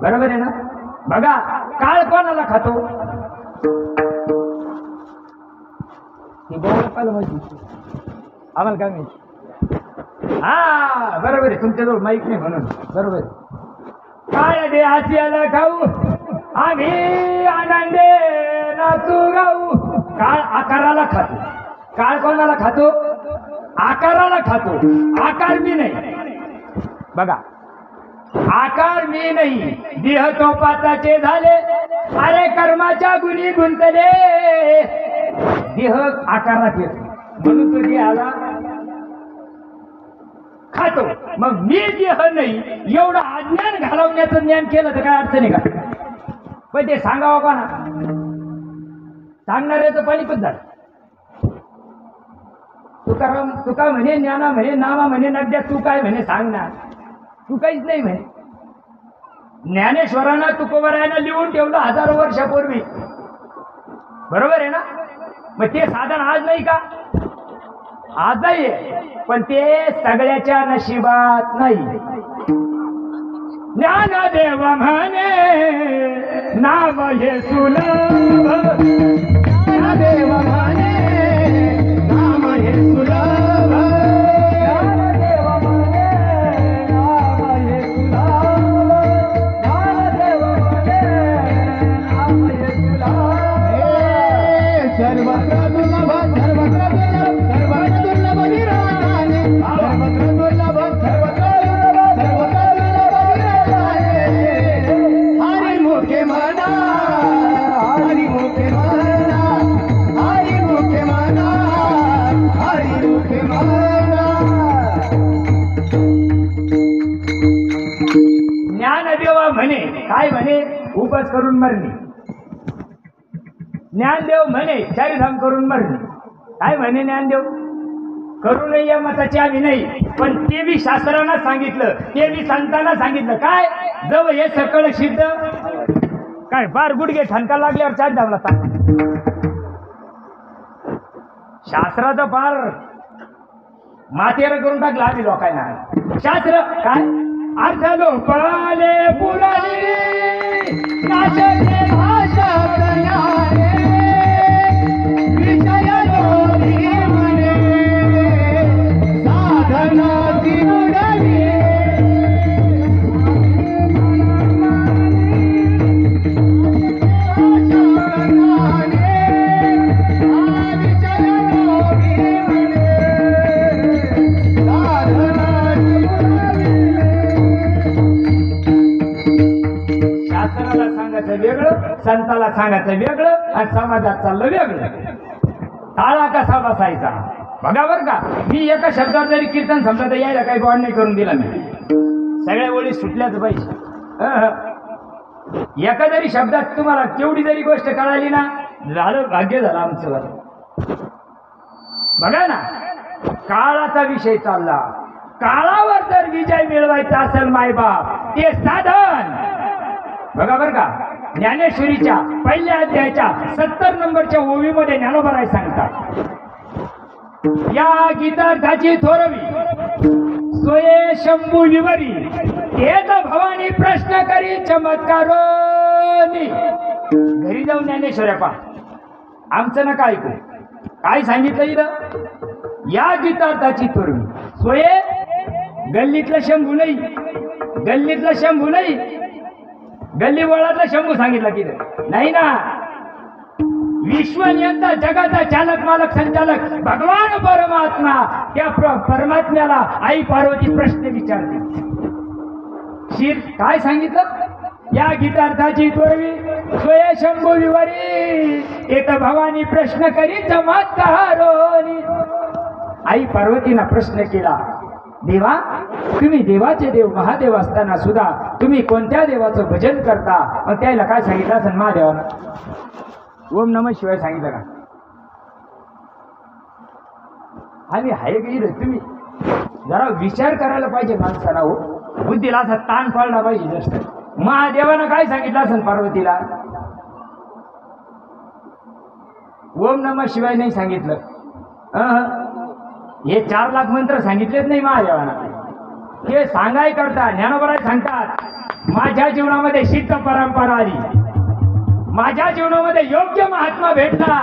बरोबर आहे ना? बघा, काळ कोणाला खातो? आम्हाला काय माहिती? हा, बरोबर आहे. तुमच्याजवळ माईक नाही म्हणून. बरोबर आहे. काळ देहाची आला खाऊ, आम्ही आनंदे नाचू गाऊ. काळ आकाराला खातो. काळ कोणाला खातो? आकाराला खातो. आकार मी नाही. बघा, आकार मी नाही. देह तो पाचाचे झाले, अरे कर्माच्या गुणी गुंतले. देह आकारात येतो म्हणून तो देहाला खातो. मग मी देह नाही एवढं अज्ञान घालवण्याचं ज्ञान केलं तर काय अडचण आहे का? पण ते सांगावं का ना? सांगणाऱ्याचं पाणी पण झालं. तुका म्हणे, ज्ञाना म्हणे, नामा म्हणे, नद्या तू काय म्हणे सांगणार? तू काहीच नाही म्हणे. ज्ञानेश्वरानं तुकोबरायानं लिहून ठेवलं हजारो वर्षापूर्वी. बरोबर आहे ना? मग ते साधन आज नाही का? आजही आहे, पण ते सगळ्याच्या नशिबात नाही. ज्ञानदेव म्हणे नाम हे सुलभ, ज्ञानदेव म्हणे नाम हे सुलभ ज्ञानदेव म्हणे नाम हे सुलभ ज्ञानदेव म्हणे नाम हे सुलभ सर्वत्र दुर्लभ सर्वत्र दुर्लभ सर्वत्र दुर्लभ विराजाने सर्वत्र दुर्लभ सर्वत्र दुर्लभ सर्वत्र दुर्लभ विराजाने हरी मुखे म्हणा हरी मुखे म्हणा हरी मुखे म्हणा हरी मुखे म्हणा ज्ञानदेवा म्हणे काय म्हणे उपास करून मरणे ज्ञानदेव म्हणे चारिधाम करून मरणे काय म्हणे ज्ञानदेव करू नये या मताची आम्ही नाही पण ते बी शास्त्रांना सांगितलं ते बी संतांना सांगितलं काय जव हे सकळ सिद्ध काय फार गुडघे ठणका लागल्यावर चारिधामला सांग शास्त्राचं फार माथेर करून टाकलं आम्ही लोकांना शास्त्र काय अर्थ लोपाले पुराले नाचते भाषा ज्ञाने विषय लोभी म्हणे साधनाची उडवी शास्त्राला सांगायचं वेगळं संताला सांगायचं वेगळं आणि समाजात चाललं वेगळं टाळा कसा बसायचा बघा बरं का मी एका शब्दात जरी कीर्तन समजा तर यायला काही बॉन्ड नाही करून दिला मी सगळ्या ओळी सुटल्याच पाहिजे एका जरी शब्दात तुम्हाला केवढी जरी गोष्ट कळाली ना झालं भाग्य झालं आमचं बघा ना काळाचा विषय चालला काळावर जर विजय मिळवायचा असेल मायबाप ते साधन बघा बरं का ज्ञानेश्वरीच्या पहिल्या अध्यायाच्या 70 नंबरच्या ओवीमध्ये ज्ञानोबराय सांगतात या गीतार्थाची थोरवी सोये शंभू विवरी तेच भवानी प्रश्न करी चमत्कारोनी घरी जाऊन ज्ञानेश्वऱ्या पा आमचं नका ऐकू काय सांगितलं इथं या गीतार्थाची थोरवी सोये गल्लीतलं शंभू नाही गल्लीतलं शंभू नाही गल्ली बोळातला शंभू सांगितला की नाही ना विश्वनियंता जगाचा चालक मालक संचालक भगवान परमात्मा त्या परमात्म्याला आई पार्वती प्रश्न विचारते शिर काय सांगितलं या गीतार्थाची थोरवी सोये शंभू विवरी एक भवानी प्रश्न करी चमत्कारोनी आई पार्वतीनं प्रश्न केला देवा तुम्ही देवाचे देव महादेव असताना सुद्धा तुम्ही कोणत्या देवाचं भजन करता मग त्याला काय सांगितलं असेल महादेवा ओम नमः शिवाय सांगितलं का आम्ही हाय की तुम्ही जरा विचार करायला पाहिजे माणसाला हो बुद्धीला असा ताण पाडला पाहिजे जास्त महादेवानं काय सांगितलं असेल पार्वतीला ओम नमः शिवाय नाही सांगितलं हे 4 लाख मंत्र सांगितलेच नाही महादेवानं हे सांगाय करता ज्ञानोबराय सांगतात माझ्या जीवनामध्ये सिद्ध परंपरा आली माझ्या जीवनामध्ये योग्य महात्मा भेटला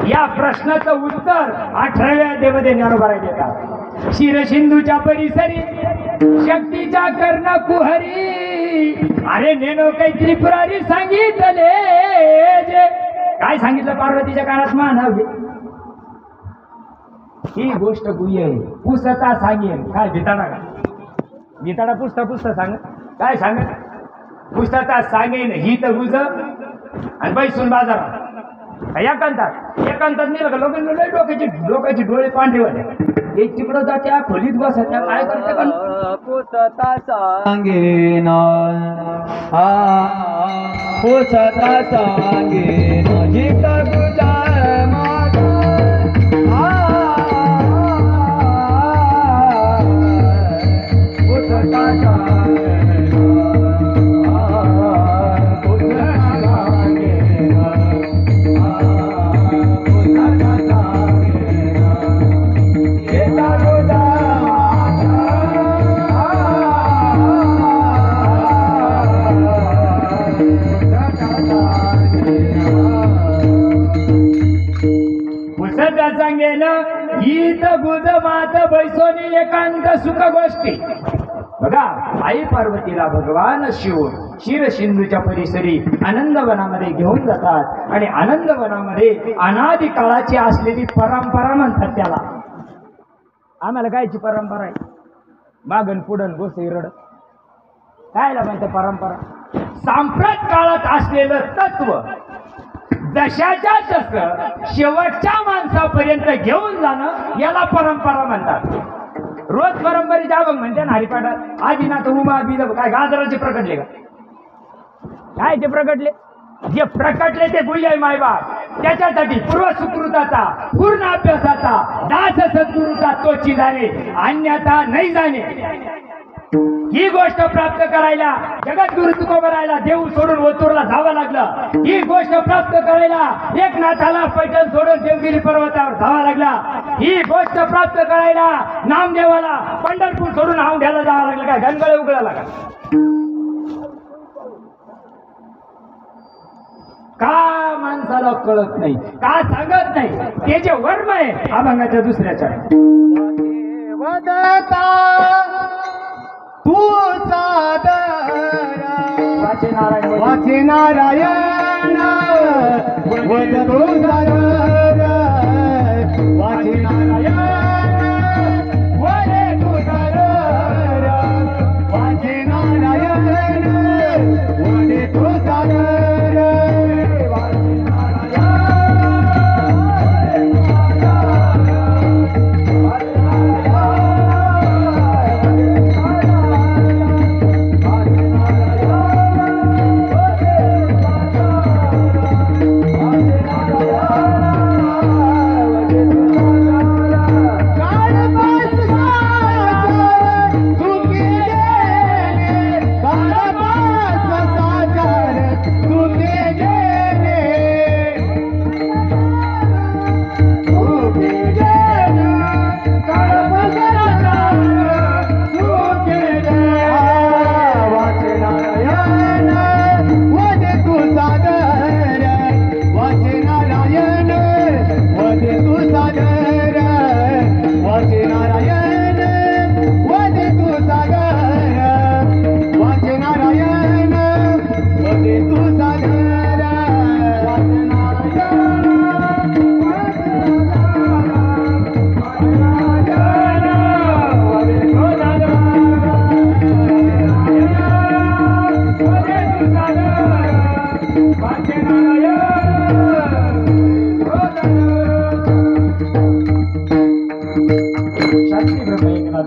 या प्रश्नाचं उत्तर 18व्या अध्यायामध्ये ज्ञानोबराय देतात शिरसिंधूच्या परिसरी शक्तीच्या कर्ण कुहरी अरे नेनो काही त्रिपुरारी सांगितले जे काय सांगितलं पार्वतीच्या कानात मानव ही गोष्ट गुह्य आहे पुसता सांगेन काय भिताडा का भिताडा पुसता सांग काय सांग पुसता सांगेन ही तर गुज आणि बैसून बाजारात एकांतात नेलं का लोकांची डोळे पांढरे होते एक तिकडं जात्या खोलीत बसत्या काय करते पण पुसता सांगेन पुसता सांगेन ही तर गुज ईद गुद मात बैसोनी एकांत सुख गोष्टी. बघा, आई पार्वतीला भगवान शिव क्षीरसिंधूच्या परिसरी आनंदवनामध्ये घेऊन जातात आणि आनंदवनामध्ये अनादी काळाची असलेली परंपरा म्हणतात त्याला. आम्हाला कायची परंपरा आहे? मागण पुढन गोसे रड कायला माहिती परंपरा? सांप्रत काळात असलेलं तत्व जशाच्या तसं शेवटच्या माणसापर्यंत घेऊन जाणं याला परंपरा म्हणतात. रोज परंपरेच्या अभंग म्हणते ना हरिपाठात. आदिनाथ उमा बिल काय गाजराचे प्रकटले का? काय ते प्रकटले? जे प्रकटले ते गुजय मायबाप. त्याच्यासाठी पूर्व सुकृताचा पूर्ण अभ्यासाचा दास सद्गुरूचा तोची जाणे अन्यथा नाही जाणे. ही गोष्ट प्राप्त करायला जगद्गुरु तुकोबरायला देऊ सोडून ओतूरला जावं लागलं. ही गोष्ट प्राप्त करायला एकनाथाला पैठण सोडून देवगिरी पर्वतावर जावं लागला. ही गोष्ट प्राप्त करायला नामदेवाला पंढरपूर सोडून औंढ्याला जावं लागलं. काय गणगळे उघडा लागला का? माणसाला कळत नाही, का सांगत नाही. ते जे वर्म आहे अभंगाच्या दुसऱ्याच्या वदता तू सादर वाचे नारायण वाचे नारायण वद तू सादर वाचे नारायण वद तू सादर वाचे नारायण वद तू सादर.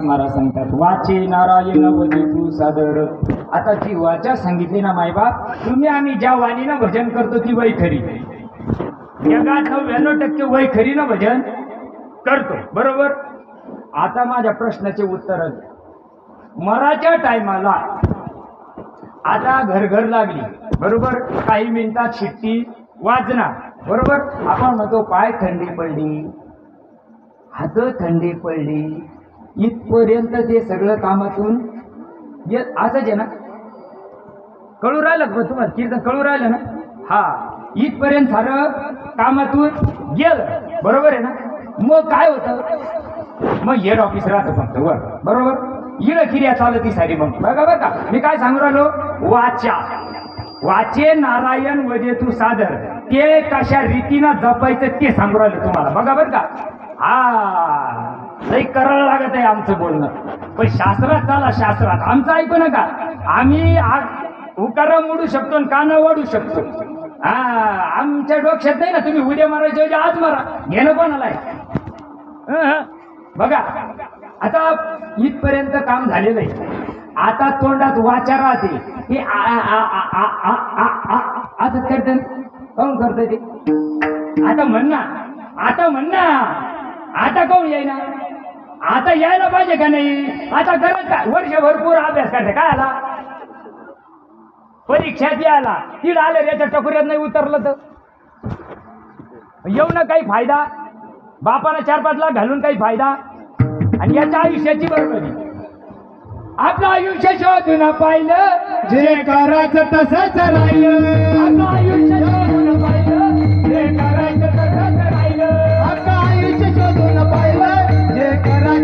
महाराज सांगतात वाचे नारायण वदे तू सादर. आता जी वाचा सांगितली ना मायबाप, तुम्ही आम्ही ज्या वाणीनं भजन करतो ती वैखरी. जगात 99% वैखरीनं भजन करतो, बरोबर. आता माझ्या प्रश्नाचे उत्तर मराच्या टायमाला आता घर लागली, बरोबर. काही मिनिटात शिट्टी वाजणार, बरोबर. आपण म्हणतो पाय थंडी पडली, हात थंडी पडली, इथपर्यंत ते सगळं कामातून असंच आहे ना. कळू राहिलं का तुम्हाला? कीर्तन कळू राहिलं ना? हा, इथपर्यंत सारं कामातून गेलं, बरोबर आहे ना. मग काय होतं? मग हेड ऑफिस राहतं फक्त वर, बरोबर. इड क्रिया चालती सारी. मग बघा बरं का मी काय सांगू राहिलो? वाचे नारायण वदे तू सादर, ते कशा रीतीनं जपायचं ते सांगू राहिलो तुम्हाला. बघा बरं का. हा, लई करायला लागत आहे आमचं बोलणं, पण शास्त्रात चाला. शास्त्रात आमचं ऐकू नका. आम्ही उकारा मोडू शकतो आणि कानं वाढू शकतो. हा, आमच्या डोक्यात नाही ना. तुम्ही उद्या मारायच्या ऐवजी आज मारा, घेणं कोणाला आहे? बघा आता इथपर्यंत काम झालेलं आहे. आता तोंडात वाचा राहते, हे असंच करते. काऊन करते ते? आता म्हण ना, आता म्हण ना. आता काऊन येईना? आता यायला पाहिजे का नाही? आता गरज काय? वर्षभर पुरा अभ्यास करते काय आला? परीक्षात यायला तीड आले, याच्या टकुऱ्यात नाही उतरलं तर येऊ ना काही फायदा? बापाला 4-5 लाख घालून काही फायदा? आणि याच्या आयुष्याची बरोबरी. आपलं आयुष्य शोधून पाहिलं, जे करायचं तसंच राहिलं. आपलं आयुष्य शोधून पाहिलं, जे करायचं तसंच राहिलं. आपलं आयुष्य शोधून पाहिलं,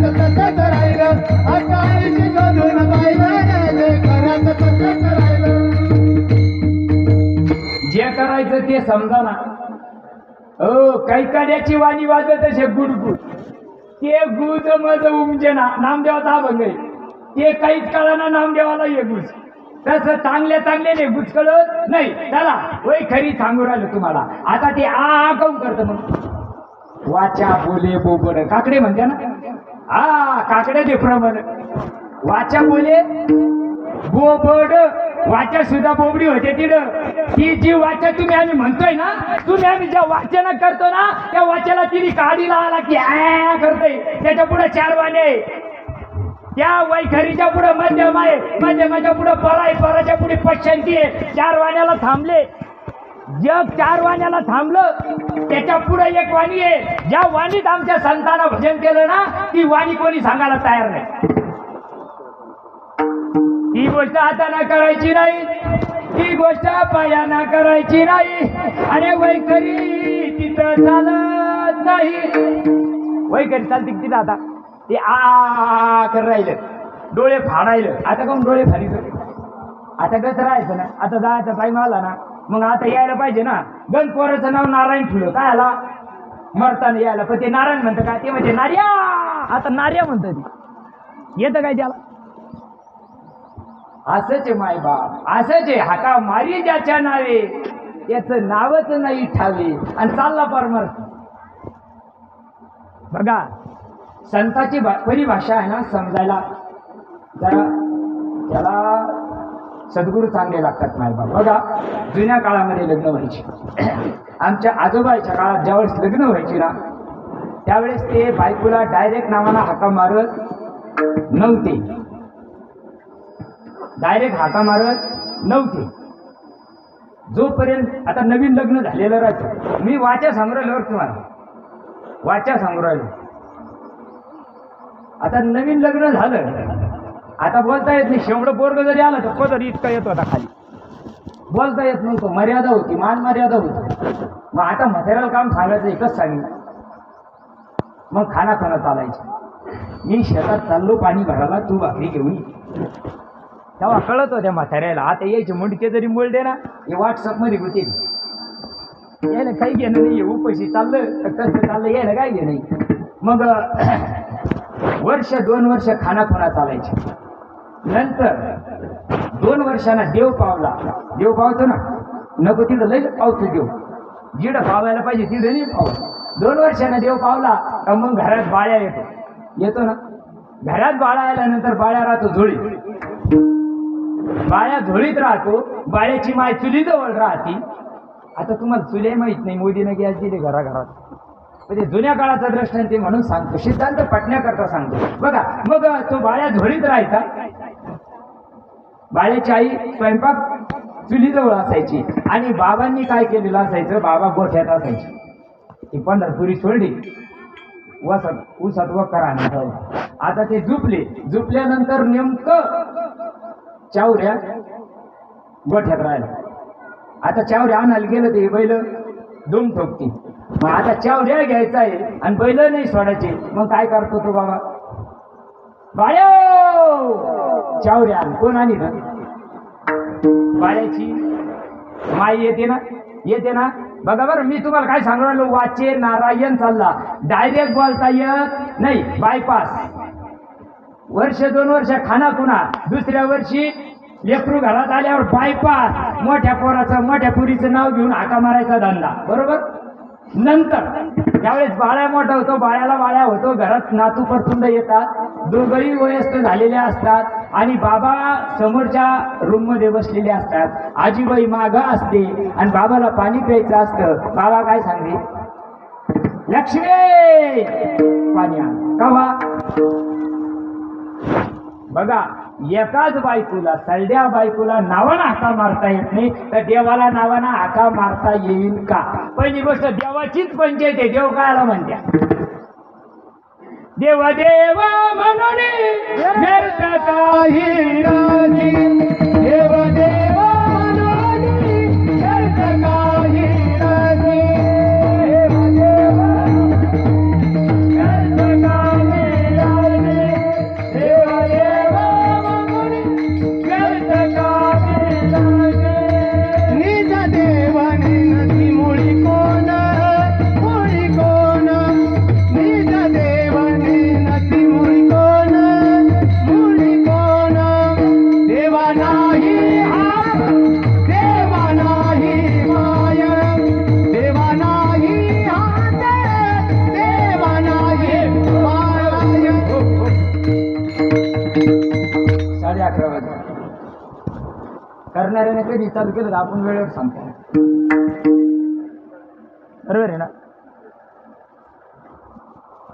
करायचं तसंच राहिलं अकाळीची शोधून पाहिलं जे करायचं तसंच राहिलं जे करायचं ते समजा ना. हो काही काड्याची वाणी वाजत असे गुडगुड ते गुज मज उमजे ना नामदेवाचा अभंग आहे. ते काहीच कळना नामदेवाला ये गुज तसं चांगल्या चांगल्याने गुज कळत नाही. चला वय खरी सांगू राहिलो तुम्हाला. आता ते आ काऊन करतं मग वाचा बोले बोबड काकडे म्हणते ना. हा काकड्याचे प्रमाण वाचा बोले बोबड वाचा सुद्धा बोबडी होते तिथं. ती जी वाचा तुम्ही आम्ही म्हणतोय ना तुम्ही आम्ही ज्या वाचन करतो ना त्या वाच्याला तिने काडीला आला की आ करतोय. त्याच्या पुढे 4 वाणे त्या वैखरीच्या पुढे मध्यम आहे मध्यमाच्या पुढे पर आहे पराच्या पुढे पश्चंती आहे. 4 वाण्याला थांबले जग 4 वाण्याला थांबलं त्याच्या पुढे एक वाणी आहे. ज्या वाणीत आमच्या संतांना भजन केलं ना ती वाणी कोणी सांगायला तयार नाही. ही गोष्ट हाताना करायची नाही ही गोष्ट पायाना करायची नाही. आणि वैखरी तिथं चालत नाही. वैखरी चालते तिथं आता ते आ कर राहिलं डोळे फाडायलं. आता कोण डोळे फाडीचं आता कसं राहायचं ना. आता जायचा टाईम आला ना मग आता यायला पाहिजे ना. गण पोराचं नाव नारायण ठेवलं काय आला मरताना यायला पण ते नारायण म्हणतं काय ते म्हणजे नार्या. आता नार्या म्हणतं ती येतं काय त्याला. असंच आहे मायबाप असंच आहे. हाका मारी ज्याच्या नावे त्याचं नावच नाही ठावे आणि चालला परमर. बघा संताची परिभाषा आहे ना समजायला जरा त्याला सद्गुरू चांगले लागतात मायबाप. बघा जुन्या काळामध्ये लग्न व्हायची. आमच्या आजोबाच्या काळात ज्यावेळेस लग्न व्हायची ना त्यावेळेस ते बायकोला डायरेक्ट नावानं हाका मारत नव्हते. डायरेक्ट हाका मारत नव्हते. जोपर्यंत आता नवीन लग्न झालेलं राहायचं. मी वाचा सांगू राहिलो तुम्हाला वाचा सांगू राहिलो. आता नवीन लग्न झालं आता बोलता येत नाही. शेवढं पोरग जरी आलं तर पदर इतका येतो आता खाली बोलता येत नव्हतं. मर्यादा होती मान मर्यादा होती. मग आता म्हाताऱ्याला काम सांगायचं एकच सांगितलं मग खाना चालायचं. मी शेतात चाललो पाणी भरायला तू भाकरी घेऊन ये. तेव्हा कळत होत्या म्हाताऱ्याला. आता यायचे मुंडके जरी बोलते ना हे व्हॉट्सअपमध्ये होते यायला काही घेणं नाही. उपाशी चाललं तर कसं चाललं यायला काय घेणं नाही. मग वर्ष 2 वर्ष खाना चालायचे. नंतर 2 वर्षांना देव पावला. देव पावतो ना नको तिथं लई पावतो देव. जिडं पावायला पाहिजे तिथं नाही पावला. 2 वर्षांना देव पावला तर मग घरात बाळ्या येतो ना. घरात बाळा आल्यानंतर बाळ्या राहतो झोळी. बाळ्या झोळीत राहतो. बाळ्याची माय चुलीजवळ राहते. आता तुम्हाला चुले माहीत नाही मोदीनं गॅस दिले घराघरात. म्हणजे जुन्या काळाचा दृष्टांत ते म्हणून सांगतो सिद्धांत पटण्याकरता सांगतो. बघा मग तो बाळ्या झोळीत राहायचा. बाळ्याची आई स्वयंपाक चुलीजवळ असायची आणि बाबांनी काय केलेलं असायचं बाबा गोठ्यात असायचे. ती पंढरपुरी सोडली ऊसात वखर आणायचं. आता ते झुपल्यानंतर नेमकं चावऱ्या गोठ्यात राहिला. आता चावऱ्या आणायला गेलं ते बैल दुम ठोकती. मग आता चावऱ्या घ्यायचा आहे आणि बैल नाही सोडायचे. मग काय करतो तो बाबा बाळ्यो चावऱ्या कोण आणि ना बाळ्याची माई येते ना. बघा बरं मी तुम्हाला काय सांगू राहिलो. वाचे नारायण चालला डायरेक्ट बोलता येत नाही बायपास. वर्ष 2 वर्ष खाना खुणा. दुसऱ्या वर्षी लेकरू घरात आल्यावर बायपास. मोठ्या पोराचं मोठ्या पुरीचं नाव घेऊन हाका मारायचा धंदा बरोबर. नंतर त्यावेळेस बाळ्या मोठा होतो बाळ्याला बाळ्या होतो. घरात नातू परतुंड येतात. दोघंही वयस्क झालेले असतात आणि बाबा समोरच्या रूम मध्ये बसलेले असतात. आजीबाई मागं असते आणि बाबाला पाणी प्यायचं असतं. बाबा काय सांगते लक्ष्मी पाणी आण कवा. बघा एकाच बायकोला सलड्या बायकोला नावानं हाका मारता येत नाही तर देवाला नावानं हाका मारता येईल का. पहिली गोष्ट देवाचीच पंचायत आहे. देव कायला म्हणत्या देवा देवा म्हणून व्यर्थ काही राजी. देव देव म्हणून व्यर्थ काही राजी. देव देव व्यर्थ काही राजी. देवा नाही हा देवा नाही माय देवा नाही हा देवा नाही माय 11:30 वाजता करणाऱ्याने कधी चालू केलं तर आपण वेळेवर सांगतो. बरोबर आहे ना?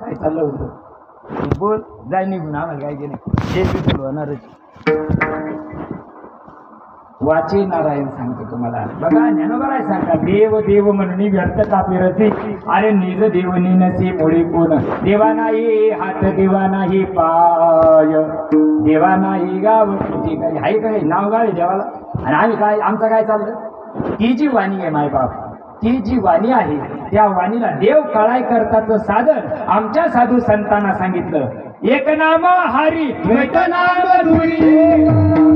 काय चाललं होतं बोल जाय निघून आम्हाला काय केलं जे बी बोलवणारच. वाचे नारायण सांगतो तुम्हाला. बघा ज्ञानोबराय सांगता देव देव म्हणून व्यर्थ कापिरसी अरे निज देव निनसी मुळी कोण देवा नाही हात देवा नाही पाय देवा नाही गाव ठीक आहे हाय काय नाव गाव आहे देवाला आणि आम्ही काय आमचं काय चाललं ती जी वाणी आहे मायबाप ती जी वाणी आहे त्या वाणीला देव कळाय करताचं साधन आमच्या साधू संतांना सांगितलं. एक नाम हरी द्वैत नाम धुरी एक नाम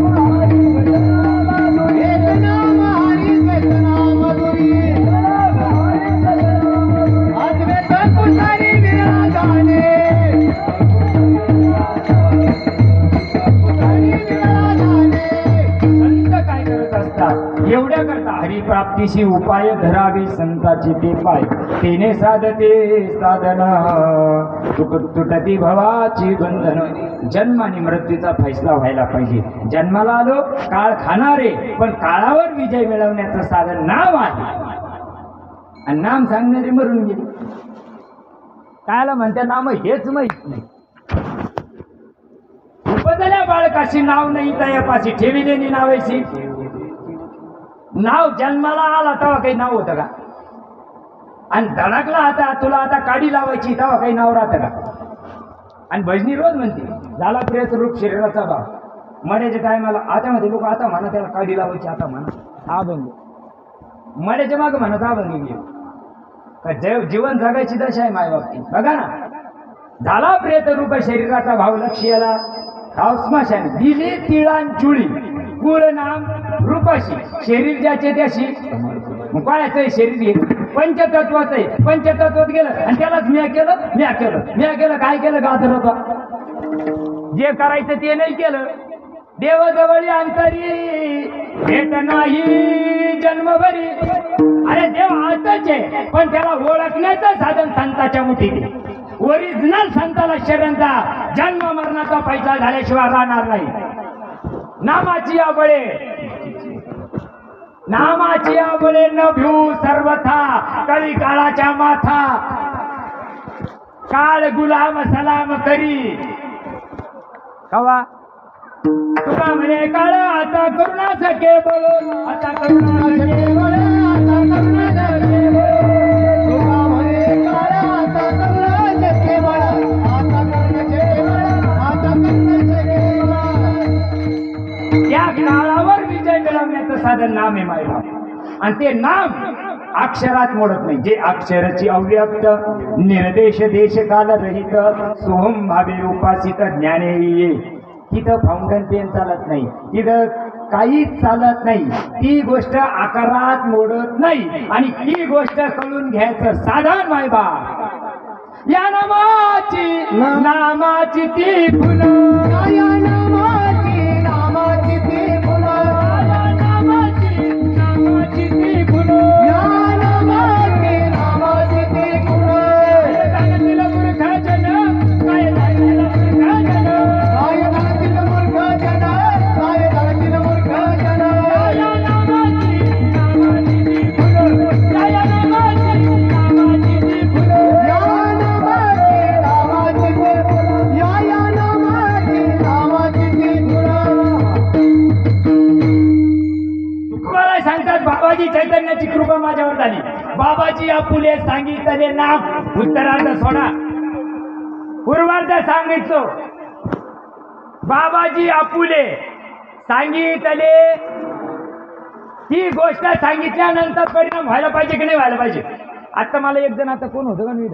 हरी द्वैत नाम धुरी अद्वैत पुजारी विराजाने संत काय करत असतात एवढ्या करता हरिप्राप्तीशी उपाय धरावे संताचे ते पाय तेने साधते साधन तुटती भवाची बंधन. जन्म आणि मृत्यूचा फैसला व्हायला पाहिजे. जन्माला आलो काळ खाणारे पण काळावर विजय मिळवण्याचं साधन नाव आहे आणि नाम सांगणारे मरून गेले. कायला म्हणते नाम हेच माहित नाही. उपजल्या बाळकाशी नाव नाही तयापाशी ठेविलेली नावेशी नाव जन्माला आला तेव्हा काही नाव होतं का आणि धडकला आता तुला आता काडी लावायची तेव्हा काही नाव राहतं का. आणि भजनी रोज म्हणते झाला प्रियत रूप शरीराचा भाव मड्याच्या टायमाला आता म्हणते लोक आता म्हणा त्याला काडी लावायची आता म्हणा अभंग मड्याच्या मागं म्हणत अभंग गेलो जीवन जगायची दशा आहे माय बाबतीत. बघा ना झाला प्रेत रूप शरीराचा भाव लक्ष याला स्मशान दिली तिळांचुळी कुळ नाम रूपाशी शरीर ज्याचे त्याशी काळाचं शरीर घेत पंचतत्वाचं आहे. पंचतत्वात गेलं आणि त्यालाच म्या केलं काय केलं गाजर होता जे करायचं ते नाही केलं. देवजवळी अंतरी भेट नाही जन्मभरी अरे देव आताच आहे पण त्याला ओळखण्याचं साधन संताच्या मुठीत. ओरिजिनल संताला शरणचा जन्म मरणाचा पैसा झाल्याशिवाय राहणार नाही. नामाची आबळे नामाची आबळे न भिऊ सर्वथा कळी काळाच्या माथा काळ गुलाम सलाम करी कवा तुका म्हणे काळ आता करुणा सके बोल आता करुणा सके बोल आता करुणा सके बोल तुका म्हणे काळ आता करुणा सके बोल आता करुणा सके बोल आता करुणा सके बोल. त्या काळावर विजय मिळवण्याचं साधन नाम आहे मायबाप आणि ते नाम अक्षरात मोडत नाही. जे अक्षराची अव्यक्त निर्देश देश काल रहित सोहम भावे उपासित ज्ञाने तिथं फाउंटन पेन चालत नाही तिथं काहीच चालत नाही. ती गोष्ट आकारात मोडत नाही आणि ती गोष्ट कळून घ्यायचं साधन मायबाप या नामाची ती फुलं या नामाची ती फुलं नामाची ती फुलं या नामाची ती फुलं काय मूर्खाजन काय मूर्खाजन काय झातील मूर्ख जन काय झातील मूर्ख जन या नामाची ती फुलं या नामाची ती फुलं या नामाची ती फुलं या नामाची ती फुलं. तुम्हाला सांगतात बाबाजी चैतन्याची कृपा माझ्यावर झाली. बाबाजी आपुले सांगितले नाम उत्तरार्ध सोडा पूर्वार्ध सांगितलो. बाबाजी आपुले सांगितले ही गोष्ट सांगितल्यानंतर परिणाम व्हायला पाहिजे की नाही व्हायला पाहिजे. आता मला एक जण आता कोण होतं का मी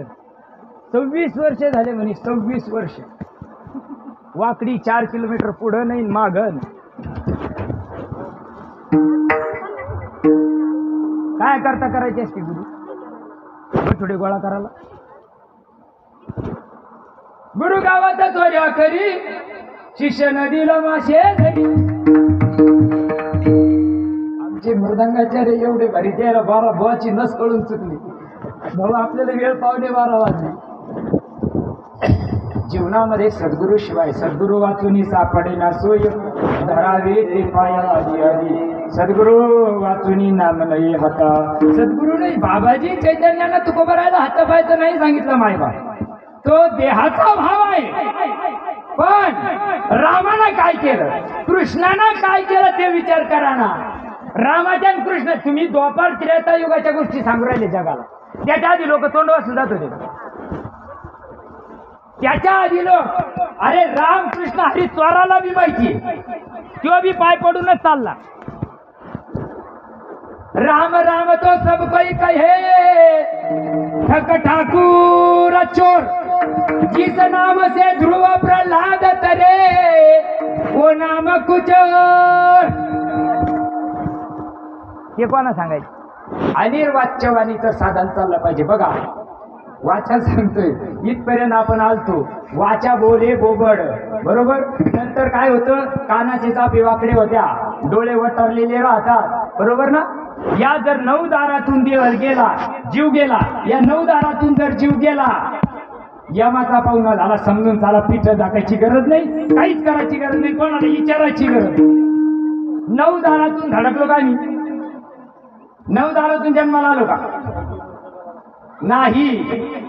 26 वर्ष झाले म्हणे 26 वर्ष वाकडी 4 किलोमीटर पुढं नाही मागं काय करता करायची असते गुरु थोडे गोळा करायला गुरु गावात चोऱ्या करी शिष्य नदीला मासे धरी मृदंगाचार्य एवढे भारी त्याला 12 बुवाची नस कळून चुकली भाऊ आपल्याला वेळ 11:15 वाजली. जीवनामध्ये सद्गुरू शिवाय सद्गुरू वाचून सापडे ना सोय धरावे ते पाया आधी आधी सद्गुरू वाचून नाम नाही हाता सद्गुरू नाही. बाबाजी चैतन्यानं तुकोबरायला हातापायचं नाही सांगितलं मायबा. तो देहाचा भाव आहे. पण रामानं काय केलं कृष्णानं काय केलं ते विचार करा ना. रामाच्या आणि कृष्ण तुम्ही द्वापार त्रेता युगाच्या गोष्टी सांगू राहिले जगाला. त्याच्या आधी लोक तोंड वाचून जात होते. त्याच्या आधी लोक अरे राम कृष्ण हरी चोराला बी माहिती तो बी पाय पडूनच चालला. राम राम तो सब कोई कहे ठक ठाकुर चोर जिस नाम से ध्रुव प्रहलाद तरे वो नाम कुछ हे कोणा सांगायचं. अनिर्वाच्यवाणीचं साधन चाललं पाहिजे. बघा वाचा सांगतोय इथपर्यंत आपण आलतो. वाचा बोले बोबड बरोबर. नंतर काय होतं कानाचे चापे वाकडे होत्या डोळे वटारलेले राहतात बरोबर ना. या जर 9 दारातून देव गेला जीव गेला या 9 दारातून जर जीव गेला यमाचा पाहुणा झाला समजून त्याला पीठ टाकायची गरज नाही काहीच करायची गरज नाही कोणाला विचारायची गरज. 9 दारातून धडकलो का मी 9 दारातून जन्माला आलो का नाही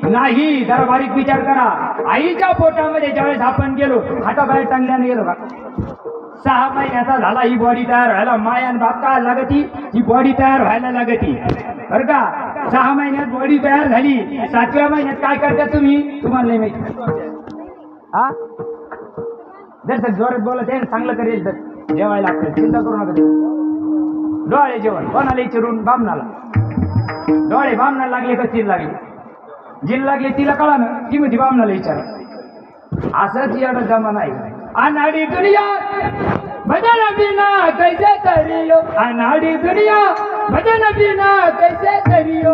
नाही. जरा बारीक विचार करा. आईच्या पोटामध्ये ज्यावेळेस आपण गेलो हाताबाहेर टांगल्याने गेलो का 6 महिन्याचा झाला ही बॉडी तयार व्हायला. माय आणि बाप का लागती ही बॉडी तयार व्हायला लागती बरं का. 6 महिन्यात बॉडी तयार झाली. 7व्या महिन्यात काय करता तुम्ही तुम्हाला नाही माहिती. हा जर जोरात बोलत आहे चांगलं करेल तर जेवायला लागतं चिंता करू नका. डोळे जेवण कोणाला चिरून बामणाला डोळे बामणाला लागले का चिर लागले जिल लागले तिला कळा ना ती म्हणजे बामणाला विचारा. असंच एवढा जमाना आहे. अनाडी दुनिया भजन बिना कैसे करियो अनाडी दुनिया भजन बिना कैसे करियो.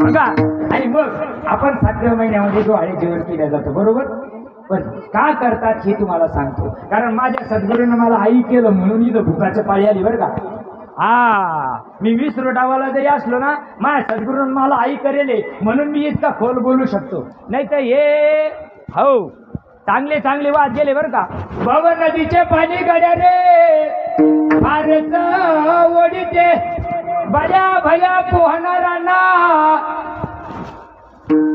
बघा आणि मग आपण 7व्या महिन्यामध्ये डोळे जेवण केलं जातं बरोबर. पण का करतात हे तुम्हाला सांगतो. कारण माझ्या सद्गुरूनं मला आई केलं म्हणून इथं भुकाचं पाळी आली बरं का. हा मी 20 रोटावाला जरी असलो ना माझ्या सद्गुरूनं मला आई करेले म्हणून मी इतका खोल बोलू शकतो. नाही तर हे हो चांगले चांगले वाद गेले बरं का. भव नदीचे पाणी गड्या रे फारच ओढीते भल्या भल्या पोहणारांना.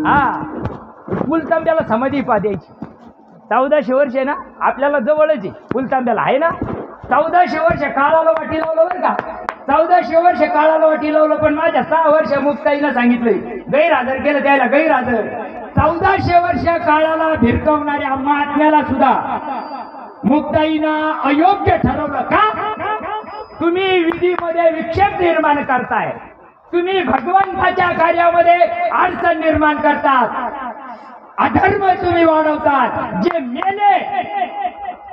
हा फुलतांब्याला समाधी पा द्यायची. 1400 वर्ष आहे ना आपल्याला जवळच आहे फुलतांब्याला आहे ना. 1400 वर्ष काळाला वाटी लावलं बरं का. 1400 वर्ष काळाला वाटी लावलं. पण माझ्या 6 वर्ष मुक्ताईनं सांगितलंय गैरहजर केलं त्याला गैरहजर. 1400 वर्ष काळाला भिरकवणाऱ्या महात्म्याला सुद्धा मुक्ताईनं अयोग्य ठरवलं का. तुम्ही विधीमध्ये विक्षेप निर्माण करताय. तुम्ही भगवंताच्या कार्यामध्ये अडचण निर्माण करतात. अधर्म तुम्ही वाढवतात. जे मेले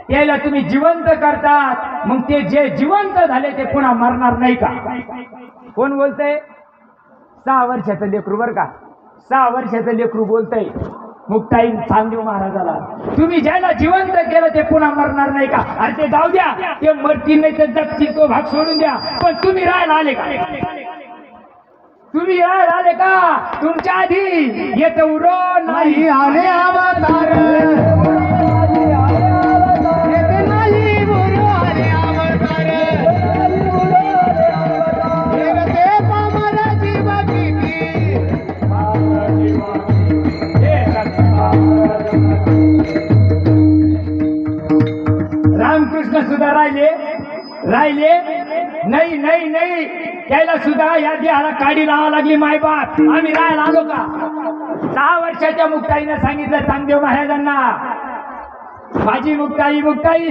त्याला तुम्ही जिवंत करतात. मग ते जे जिवंत झाले ते पुन्हा मरणार नाही का. कोण बोलतंय 6 वर्षाचं लेकरू बरं का. 6 वर्षाचं लेकरू बोलतंय मुक्ताई चांदेव महाराजाला तुम्ही ज्याला जिवंत केलं ते पुन्हा मरणार नाही का. अरे ते जाऊ द्या ते मरतील नाही तर जगतील तो भाग सोडून द्या. पण तुम्ही राहायला आले का. तुम्ही राहायला आले का. तुमच्या आधी येत उरो नाही आले अवतार रामकृष्ण सुद्धा राहिले नाही नाही नाही. त्याला सुद्धा या देहाला काडी लावा लागली मायबाप. आम्ही राहायला आलो का. 6 वर्षाच्या मुक्ताईनं सांगितलं चांगदेव महाराजांना माझी मुक्ताई मुक्ताई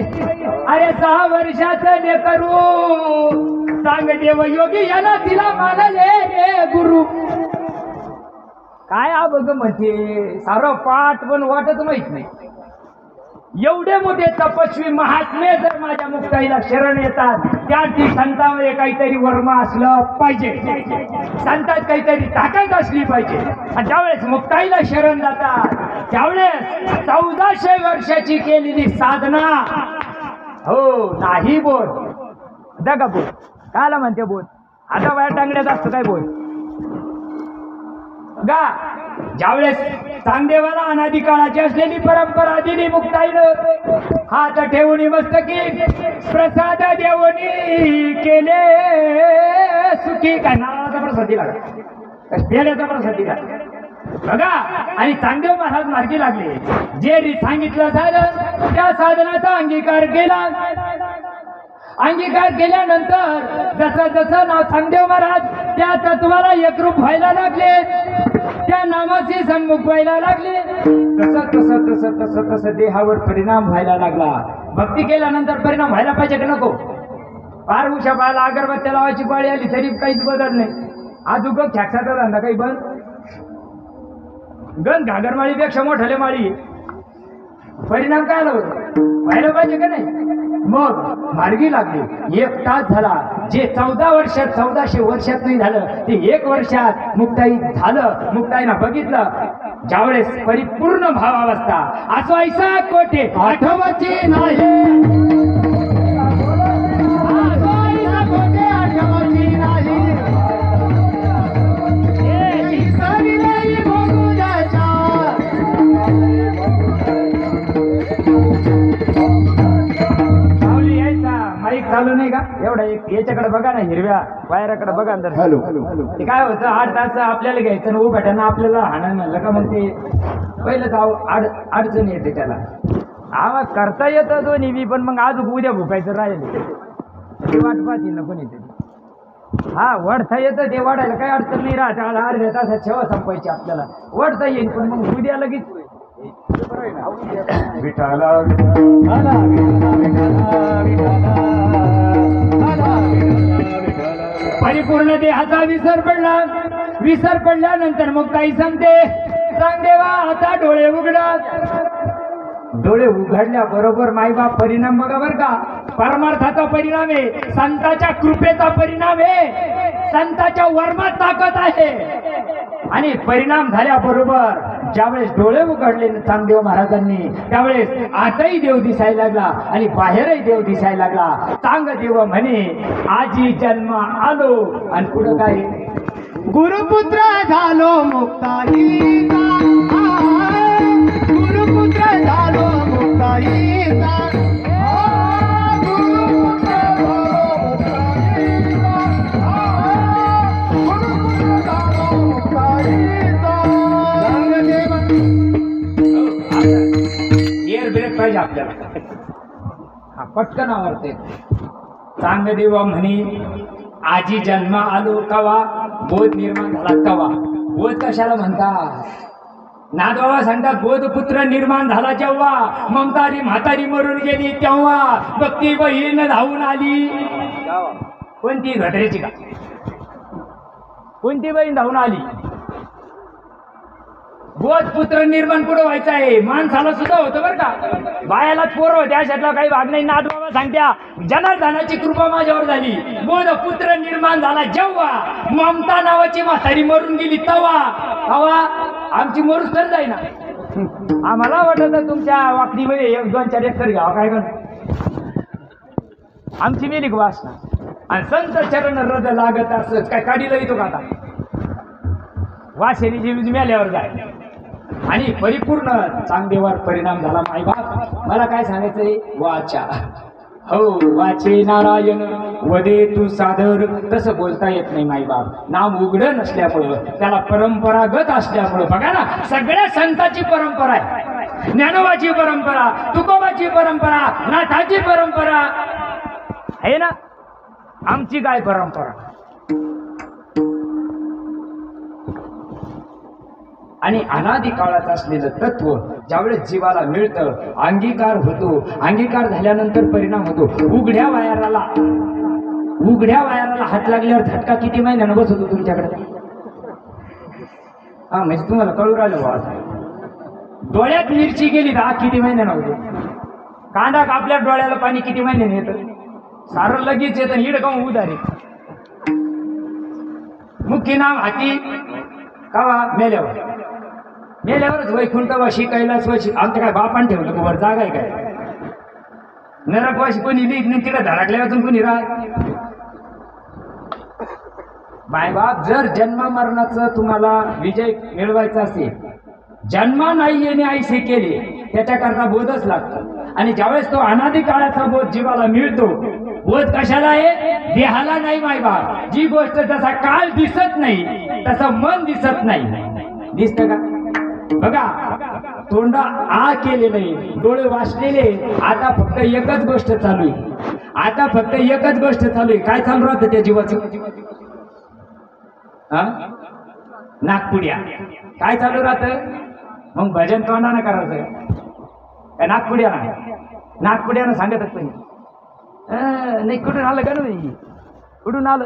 अरे 6 वर्षाचं लेकरू चांगदेव योगी याला तिला मानले रे गुरु. काय बघ म्हणते सारं पाठ पण वाटत माहित नाही. एवढे मोठे तपस्वी महात्मे जर माझ्या मुक्ताईला शरण येतात त्याची संतांमध्ये काहीतरी वर्म असलं पाहिजे. संतात काहीतरी ताकद असली पाहिजे. आणि ज्यावेळेस मुक्ताईला शरण जातात त्यावेळेस 1400 वर्षाची केलेली साधना हो नाही बोल दगा बोल कायला म्हणते बोल आता बाहेर टांगड्यात असतं काय बोल गा ज्यावेळेस चांगदेवाला अनादी काळाची असलेली परंपरा दिली मुक्ताईनं हात ठेवून मस्तकी प्रसाद देवनी केले सुखी काय नारळाचा प्रसाद दिला का पेल्याचा प्रसाद दिला बघा आणि चांगदेव महाराज मार्गी लागले जे सांगितलं झालं त्या साधनाचा अंगीकार केला अंगीकार केल्यानंतर जसं जसं नाव चांगदेव महाराज त्या तत्वाला एकरूप व्हायला लागले त्या नामाचे सन्मुख व्हायला लागले तसं तसं तसं तसं तसं देहावर परिणाम व्हायला लागला भक्ती केल्यानंतर परिणाम व्हायला पाहिजे का नको पार उशा पाहायला अगरबत्त्या लावायची पाळी आली तरी काहीच बदल नाही आज उगम ठॅक्साचा धंदा काही बंद गण घागरमाळीपेक्षा मोठाले माळी परिणाम काय आला व्हायला पाहिजे का नाही मग मार्गी लागली 1 तास झाला जे 14 वर्षात 1400 वर्षात नाही झालं ते 1 वर्षात मुक्ताई झालं मुक्ताईनं बघितलं ज्यावेळेस परिपूर्ण भावावस्था असो ऐसा कोठे आठवची नाही चालू नाही का एवढा एक याच्याकडे बघा ना हिरव्या वायराकडे बघा अंदर हॅलो ते काय होतं 8 तास आपल्याला घ्यायचं ना उभाट्यानं आपल्याला हाणं म्हणलं का मग ते पहिलं अडचण येते त्याला आवाज करता येतं दोन्ही बी पण मग आज उद्या भुकायचं राहील ती वाट पाहते ना कोणी तरी हा वडता येतं ते वाढायला काही अडचण नाही राहत अर्ध्या तासात सेवा संपायची आपल्याला वडता येईल पण मग उद्या लगेच विठाला परिपूर्ण देहाचा विसर पडल्यानंतर मग काही सांगते चांगदेवा आता डोळे उघडा डोळे उघडल्याबरोबर माईबाप परिणाम बघा बर का परमार्थाचा परिणाम आहे संताच्या कृपेचा परिणाम आहे संताच्या वर्मात ताकद आहे आणि परिणाम झाल्याबरोबर ज्यावेळेस डोळे उघडले चांगदेव महाराजांनी त्यावेळेस आतही देव दिसायला लागला आणि बाहेरही देव दिसायला लागला चांगदेव म्हणे आजी जन्म आलो आणि पुढं काय गुरुपुत्र झालो मुक्ताईचा गुरुपुत्र झालो मुक्ताईचा एअर ब्रेक पाहिजे आपल्याला हा पटकन आवडते चांगदेव म्हणे आजी जन्म आलो कवा बोध निर्माण झाला कवा बोध कशाला म्हणतात नादबाबा सांगतात बोध पुत्र निर्माण झाला जेव्हा ममतारी म्हातारी मरून गेली तेव्हा भक्ती बहीण धावून आली कोणती घटरेची का कोणती बहीण धावून आली बोध पुत्र निर्माण कुठं व्हायचं आहे माणसाला सुद्धा होतं बरं का बायालाच पोरं होते अशातला काही भाग नाही नादबाबा सांगत्या जनार्दनाची कृपा माझ्यावर झाली बोध पुत्र निर्माण झाला जेव्हा ममता नावाची म्हातारी मरून गेली तवा आमची मरूच तर जाईना आम्हाला वाटत तुमच्या वाकडीमध्ये 1-2-4 एकर घ्यावं काय पण आमची मेली वासना आणि संत चरण रद लागत असत काय काढीला येतो का आता वाशेरी जीव मेल्यावर जाय आणि परिपूर्ण चांगदेवावर परिणाम झाला माईबाप मला काय सांगायचंय वाचा हो वाचे नारायण वदे तू सादर तसं बोलता येत नाही माईबाप नाम उघड नसल्यामुळं त्याला परंपरागत असल्यामुळं बघा ना सगळ्या संतांची परंपरा आहे ज्ञानोबाची परंपरा तुकोबाची परंपरा नाथाची परंपरा आहे ना आमची काय परंपरा आणि अनादी काळात असलेलं तत्व ज्यावेळेस जीवाला मिळतं अंगीकार होतो अंगीकार झाल्यानंतर परिणाम होतो उघड्या वायराला हात लागल्यावर झटका किती महिन्यानं बस होतो तुमच्याकडे हा म्हणजे तुम्हाला कळू राहिलं बा डोळ्यात मिरची गेली तर किती महिन्यानं होतो कांदा कापल्या डोळ्याला पाणी किती महिन्याने येतं सारं लगेच येतं हिड का उदारी मुख्य नाम हाती कावा मेल्यावरच वैकुंठवाशी कैलासवाशी आमच्या काय बापान ठेवलं का वर जागा आहे काय नरकवाशी कोणी लिहित नाही तिला धडकल्या वाचून कोणी राहत मायबाप जर जन्म मरणाचं तुम्हाला विजय मिळवायचा असेल, जन्म नाही येणे ऐसे केले त्याच्याकरता बोधच लागतो. आणि ज्यावेळेस तो अनादी काळाचा बोध जीवाला मिळतो, बोध कशाला आहे? देहाला नाही मायबाप. जी गोष्ट जसा काळ दिसत नाही तसं मन दिसत नाही. दिसतं का? बघा, तोंडा आ केलेलं आहे, डोळे वाचलेले, आता फक्त एकच गोष्ट चालू आहे. आता फक्त एकच गोष्ट चालू आहे. काय चालू राहतं त्या जीवाचं? नागपुड्या. काय चालू राहतं? मग भजन तोंडानं करायचं काय? नागपुड्यानं सांगतच पण नाही. कुठून आलं का नाही? कुठून आलं?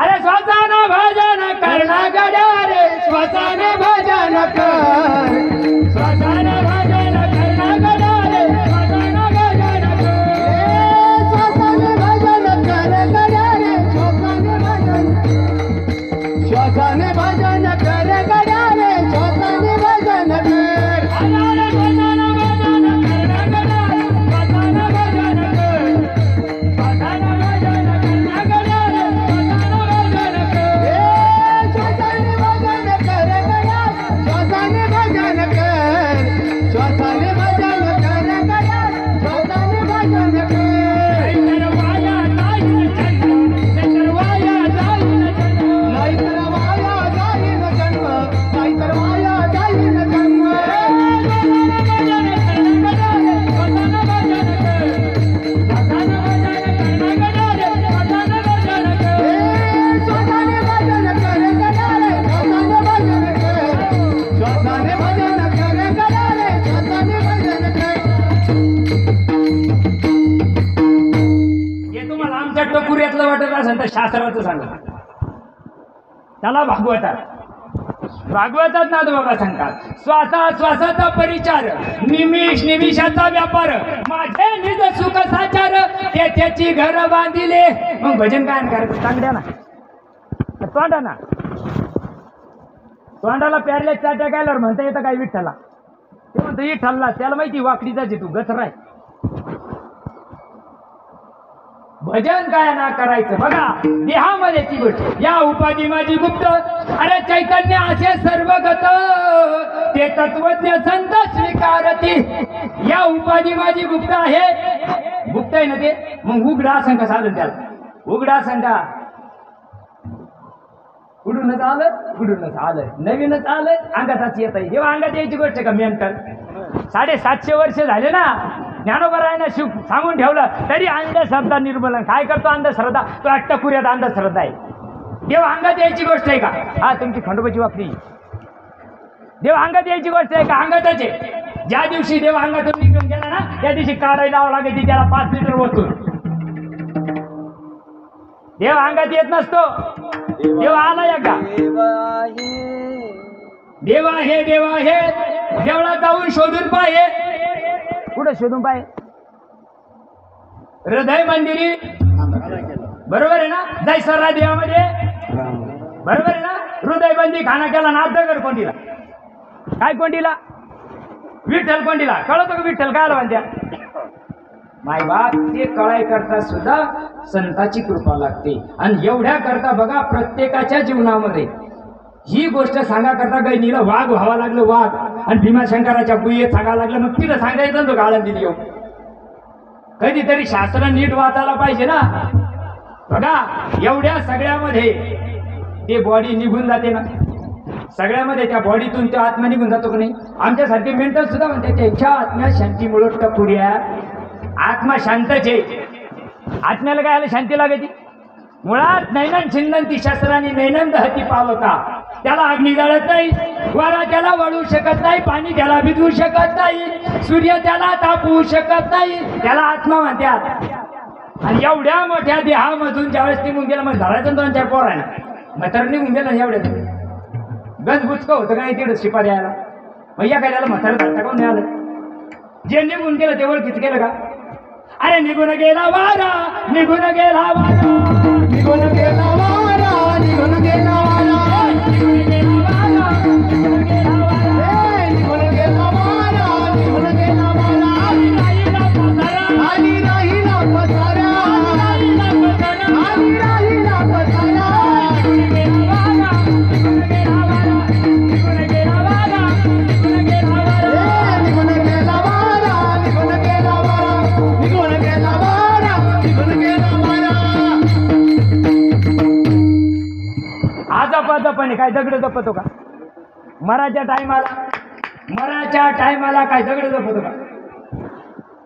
अरे स्वतःन भजन करणं गड्या रे, स्वतःन भजन कर, स्वतःन भजन करणं गड्या रे, स्वतःन भजन कर, श्वासाने भजन कर गड्या रे, श्वासाने भजन, श्वासाने भजन कर गड्या रे, श्वासाने भजन कर. अरे स्वतःन भजन करणं गड्या रे, स्वतःन भजन कर, स्वतःन भजन करणं गड्या रे, श्वासाने भजन कर गड्या, श्वासाने भजन कर, श्वासाने भजन कर गड्या, श्वासाने भजन कर. नाहीतर वाया जाईल जन्म, नाहीतर वाया जाईल जन्म. नाहीतर वाया जाईल जन्म, नाहीतर वाया जाईल जन्म. श्वासाने भजन कर गड्या रे, श्वासाने भजन कर, श्वासाने भजन कर गड्या रे, श्वासाने भजन कर. हे तुम्हाला आमच्या टोकुऱ्यातलं वाटत असेल तर शास्त्राचं सांगा. त्याला भागवतात ना बाबा सांगतात, श्वासाचा परिचार, निमिषाचा व्यापार, माझे निज सुख साचार, ते त्याची घर बांधिले. मग भजन काय करायचं? चांगल्या ना तोंडाला प्यारल्या चाट्या गायल्यावर म्हणता येतं काय विठ्ठला? ते म्हणतो विठ्ठलला, त्याला माहिती वाकडी जायची तू गचराय. भजन काय ना करायचं? बघा, देहामध्ये ती गोष्ट. या उपाधी माझी गुप्त, अरे चैतन्य असे सर्वगत, ते तत्वज्ञ संत स्वीकारती. या उपाधी माझी गुप्त आहे. गुप्त आहे ना ते? मग उघडा संघ साधन त्याला. उघडा संघा उडूनच आलं, नवीनच आलं, अंगातच येत आहे. जेव्हा अंगात यायची गोष्ट का? मेंटल. 750 वर्ष झाले ना, ज्ञानोबरायनं शिव सांगून ठेवलं, तरी अंधश्रद्धा निर्मूलन. काय करतो अंधश्रद्धा? तो अट्टकुऱ्यात अंधश्रद्धा आहे. देव अंगात यायची गोष्ट आहे का? हा, तुमची खंडोबाची वापरी. देव अंगात यायची गोष्ट आहे का? अंगातच आहे. ज्या दिवशी देव अंगातून निघून गेला ना, त्या दिवशी काढायला लावावं लागायची त्याला 5 लिटर ओतून. देव अंगात येत नसतो. देव आला एकदा. देव आहे देवळात जाऊन शोधून पाहे. कुठं शोधून पाहे? हृदय मंदिरी. बरोबर आहे ना? जैसरा देवामध्ये. बरोबर आहे ना? हृदय बंदी खाना केला ना, दगड कोंडीला. काय कोंडीला? विठ्ठल कोंडीला. कळतो का विठ्ठल काय म्हणत्या? मायबाप, ते कळाय करता सुद्धा संताची कृपा लागते. आणि एवढ्या करता बघा, प्रत्येकाच्या जीवनामध्ये ही गोष्ट सांगा करता गैनीला वाघ व्हावं लागलं, वाघ. आणि भीमाशंकराच्या गुहेत सांगायला लागलं. मग तिला सांगायचं तो गाळण दिली. कधीतरी शास्त्र नीट वाचायला पाहिजे ना. बघा, एवढ्या सगळ्यामध्ये ते बॉडी निघून जाते ना. सगळ्यामध्ये त्या बॉडीतून त्या आत्मा निघून जातो की नाही? आमच्यासारखे मेंटल सुद्धा म्हणते त्यांच्या आत्म्या शांतीमुळे टपुऱ्या. आत्मा शांतच आहे. आत्म्याला काय आलं शांती लागायची? मुळात नैनन छिन्नंती शस्त्रांनी नैनन दहती पावका. त्याला अग्नी जळत नाही, वारा त्याला वळू शकत नाही, पाणी त्याला भिजवू शकत नाही, सूर्य त्याला तापवू शकत नाही. त्याला आत्मा म्हणतात. आणि एवढ्या मोठ्या देहामधून ज्यावेळेस निघून गेला, मग धरायचं 2-4 पोरांना. मग तर निघून गेला एवढ्यात. गंज बुचकं होतं का नाही तिकडं शिपारी यायला. मग या काय त्याला म्हातारा धरता कोण नाही आलं? जे निघून गेलं ते ओळखीच केलं का? अरे निघून गेला वारा, निघून गेला वारा, निघून गेला वारा, निघून गेला वारा, निघून गेला वारा, निघून गेला वारा, निघून गेला वारा, निघून गेला वारा. राहिला पसारा, आली राहिला पसारा, राहिला पसारा, आली राहिला पसारा. जपाने काय दगड जपतो का? मराच्या टायमाला काय दगड जपतो का?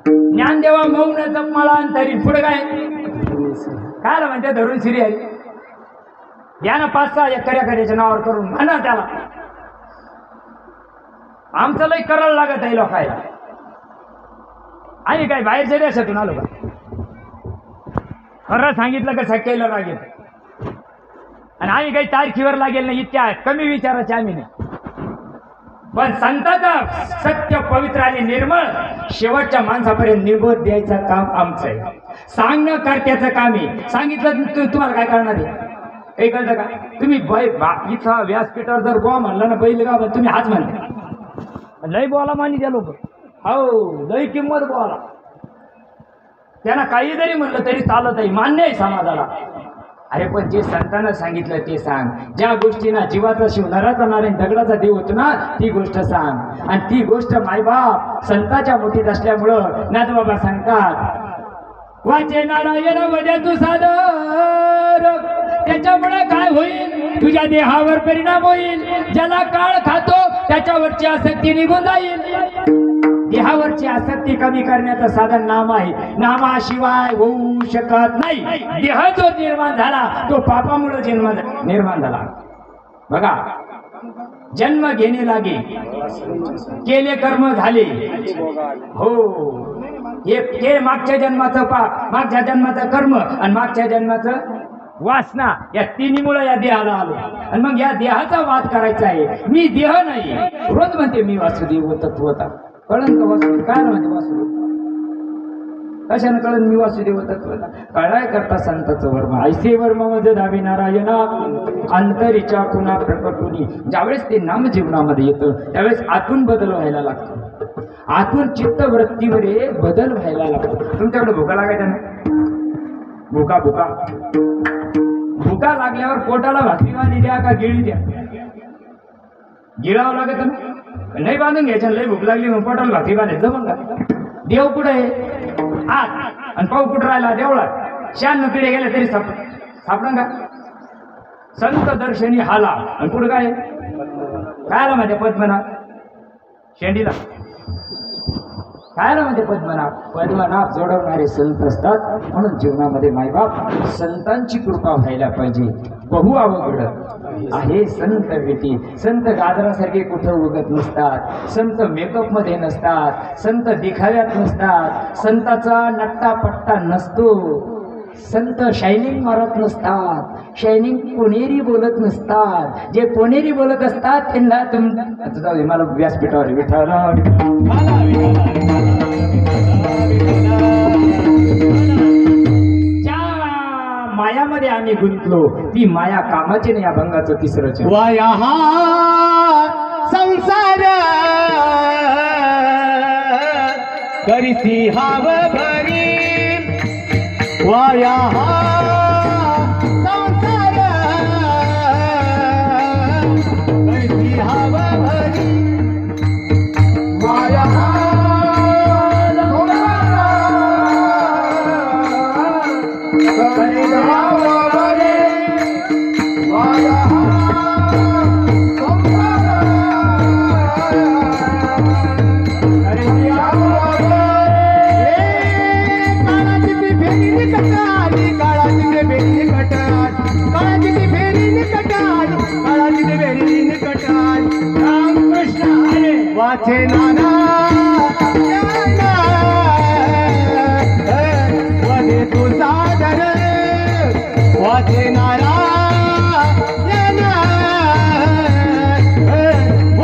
ज्ञानदेवा मौन जप मला तरी पुढे काय म्हणते धरून सिरियल या ना 5-6 एकर नावावर करून म्हणा त्याला. आमचं लय करायला लागत आहे लोकायला. आणि काय बाहेरच्या देशातून आलो का? खरं सांगितलं का सख्याला लागेल आणि आम्ही काही तारखीवर लागेल नाही इतक्या कमी विचाराचे आम्ही नाही. पण संतांचं सत्य पवित्र आणि निर्मळ शेवटच्या माणसापर्यंत निभवत द्यायचं काम आमचं आहे. सांगणं करत्याचं काम आहे. सांगितलं तुम्हाला काय करणार आहे? काही कळतं का? तुम्ही इथं व्यासपीठावर जर गोवा म्हणला ना बैल का तुम्ही हाच म्हणता लय बोला मानी त्या लोक. हो लय किंमत बोला. त्यांना काही जरी म्हणलं तरी चालत आहे, मान्य आहे समाजाला. अरे पण जे संतांना सांगितलं ते सांग. ज्या गोष्टींना जीवाचा शिव नराचा नारायण दगडाचा देव होतो ना ती गोष्ट सांग. आणि ती गोष्ट मायबाप संतांच्या मुठीत असल्यामुळं नाथबाबा सांगतात वाचे नारायण वदे तू सादर. त्याच्यामुळे काय होईल? तुझ्या देहावर परिणाम होईल. ज्याला काळ खातो त्याच्यावरची आसक्ती निघून जाईल. देहावरची आसक्ती कमी करण्याचं साधन नाम आहे. नामाशिवाय होऊ शकत नाही. देह जो निर्माण झाला तो पापामुळे निर्माण झाला. बघा जन्म घेणे लागे केले कर्म झाले. हो हे मागच्या जन्माचं मागच्या जन्माचं कर्म आणि मागच्या जन्माचं वासना या तिन्हीमुळे या देहाला आलो. आणि मग या देहाचा वाद करायचा आहे. मी देह नाही. रोज म्हणते मी वासुदेव तत्वता. कळण का वासुदेव? काय म्हणते वासुदेव? कशाने कळण मी वासुदेव तत्वता? कळाय करता संताचं वर्म ऐसे वर्म मध्ये धावी नारायणा अंतरीच्या पुन्हा प्रकटुनी. ज्यावेळेस ते नाम जीवनामध्ये येतं त्यावेळेस आतून बदल व्हायला लागतो. आतून चित्तवृत्तीवर बदल व्हायला लागतो. तुमच्याकडे भुका लागायचा नाही? भुका भुका भुका लागल्यावर पोटाला भाकरी बांधी द्या का गिळी द्या? गिळावं लागत ना. नाही बांधून घ्यायचं. लई भूक लागली मग पोटाला भाकरी बांधायचं. जमून का? देव कुठे आहे? आत. आणि पाऊ कुठं राहिला? देवळात. 96 पिढे गेले तरी सापडा का? संत दर्शनी हाला. आणि पुढे काय कायला माझ्या पद्मनाभ शेंडीला कायला म्हणजे पद्मनाभ जोडवणारे संत असतात. म्हणून जीवनामध्ये मायबाप संतांची कृपा व्हायला पाहिजे. बहु अवघड आहे संत भेटी. संत गाजरासारखे कुठं उगत नसतात. संत मेकअप मध्ये नसतात. संत दिखाव्यात नसतात. संताचा नट्टा पट्टा नसतो. संत शायनिंग मारत नसतात. शायनिंग पुणेरी बोलत नसतात. जे पुणेरी बोलत असतात त्यांना जाऊ दे मला व्यासपीठावर ज्या मायामध्ये आम्ही गुंतलो ती माया कामाची नाही. अभंगाचं तिसरं वाया हा संसार करीसी हाव भरी. वाया हा संसार करीसी हाव भरी. वाया हा करीसी हाव भरी. वाया वाचे नाना वदे तू सादर. वाचे नाना वदे तू सादर.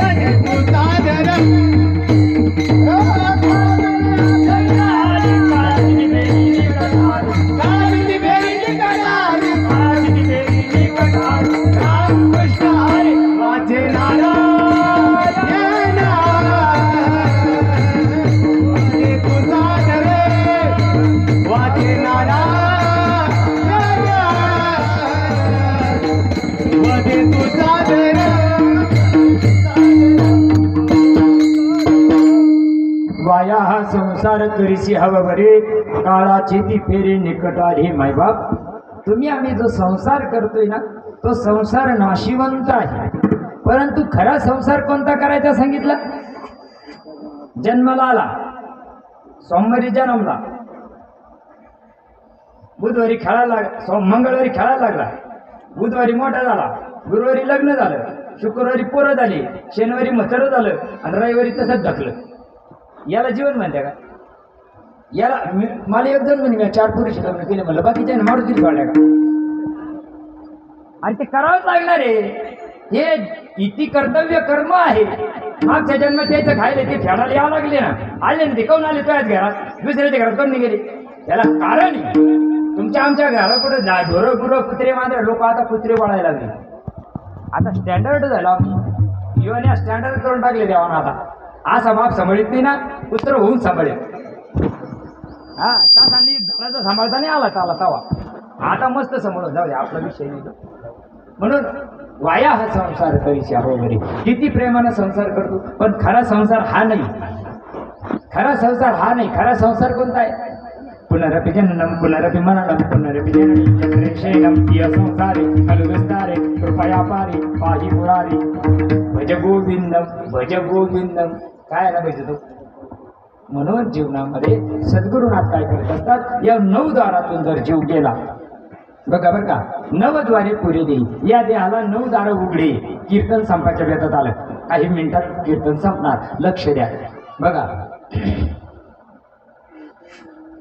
वाचे नाना वाया हा संसार करीसी हवा बरे. काळाची ती फेरी निकट आली. मायबाप तुम्ही आम्ही जो संसार करतोय ना तो संसार नाशिवंत आहे, परंतु खरा संसार कोणता करायचा सांगितला? जन्माला आला, सोमवारी जन्मला, बुधवारी खेळायला लागला, मंगळवारी खेळायला लागला, बुधवारी मोठा झाला, गुरुवारी लग्न झालं, शुक्रवारी पोरं झाली, शनिवारी म्हातारं झालं आणि रविवारी तसंच ढकलं. याला जीवन म्हणते का? याला मला एक जण म्हणे 4 पुरुष लग्न केले, म्हणलं बाकीच्या मारुती सोडल्या का? आणि ते करावंच लागणार आहे. हे किती कर्तव्य कर्म आहे. मागच्या जन्मात त्याचं खायला ते फेडायला यावं लागले ना, आले ना ते काऊन आले तुझ्याच घरात, दुसऱ्याच्या घरात कोण नाही गेले? त्याला कारण तुमच्या आमच्या घरापुढे ढोरं गुरं कुत्रे मांजरे लोक आता कुत्रे पाळायला लागले. आता स्टँडर्ड झाला, जीवने स्टँडर्ड करून टाकले देवाना. आता असा बाप सांभाळीत नाही ना, कुत्र होऊन सांभाळेल. हा तासांनी धनाचा सांभाळता नाही आला त्याला तवा, आता मस्त सांभाळून जाऊ दे, आपला विषय नाही. म्हणून वाया हा संसार करीशी बरोबर. किती प्रेमानं संसार करतो, पण खरा संसार हा नाही. खरा संसार हा नाही. खरा संसार कोणता आहे? पुनरपि जननम पुनरपि मरणम पुनरपि जननी चक्रेशेनम या संसारे कलुगस्तारे कृपया पारी पाही मुरारी भज गोविंदम भज गोविंदम. काय ना भजतो? म्हणून जीवनामध्ये सद्गुरुनाथ काय करत असतात, या 9 दारातून जर जीव गेला, बघा बरं का, 9 द्वारे पुरे देई, या देहाला 9 दार उघडे. कीर्तन संपाच्या बेतात आलं, काही मिनिटात कीर्तन संपणार, लक्ष द्या. बघा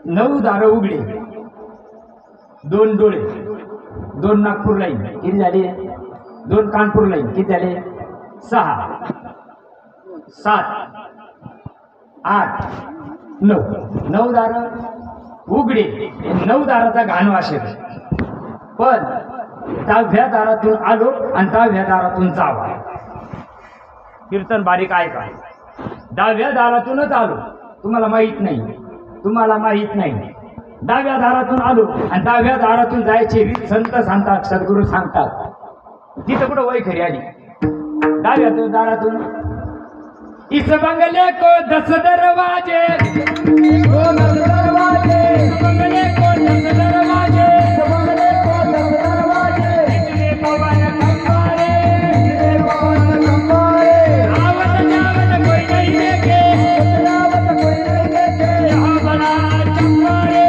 9 दार उघडे, 2 डोळे, 2 नागपूर लाईन किती झाले? 2 कानपूर लाईन किती झाले? 6 7 8 9. 9 दार उघडे, 9 दाराचा घाणवास येतो. पण 10व्या दारातून आलो आणि 10व्या दारातून जावा. कीर्तन बारीक आहे का? 10व्या दारातूनच आलो, तुम्हाला माहित नाही, तुम्हाला माहित नाही. 10व्या दारातून आलो आणि 10व्या दारातून जायचे रीत संत सांगतात, सद्गुरू सांगतात. तिथं कुठं वय खरी आली? 10व्या दारातून इस बंगले को 10 दरवाजे, बंगले को 10 दरवाजे, बंगले को 10 दरवाजे, इतने पवन खंबारे, आवत जावत कोई नहीं देखे, आवत कोई नहीं देखे, यहाँ बना चंबारे,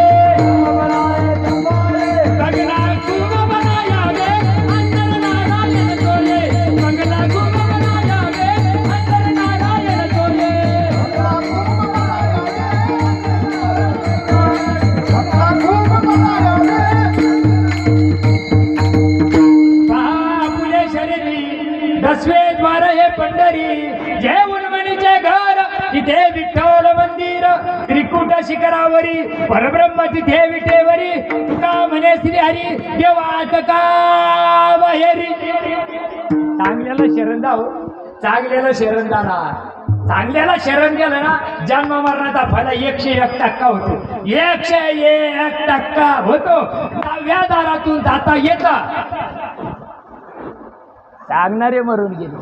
बंगला खूब बनाया वे, अंदर नारायण सोले, बंगला खूब बनाया वे, अंदर नारायण सोले. फुले शरीरी 10वे द्वार हे पंढरी, जय उन्मणीचे घर तिथे विठ्ठल मंदिर, त्रिकुट शिखरावरी परब्रह्म तिथे विठेवरी, तुका म्हणे श्री हरी देवात का बहेरी. चांगल्याला शरण जाऊ, चांगल्याला शरण जाणार, चांगल्याला शरण गेलं ना, जन्म मरणाचा फल 101% होतो. 101% होतो. 9व्या दारातून जाता येता. सांगणारे मरून गेले.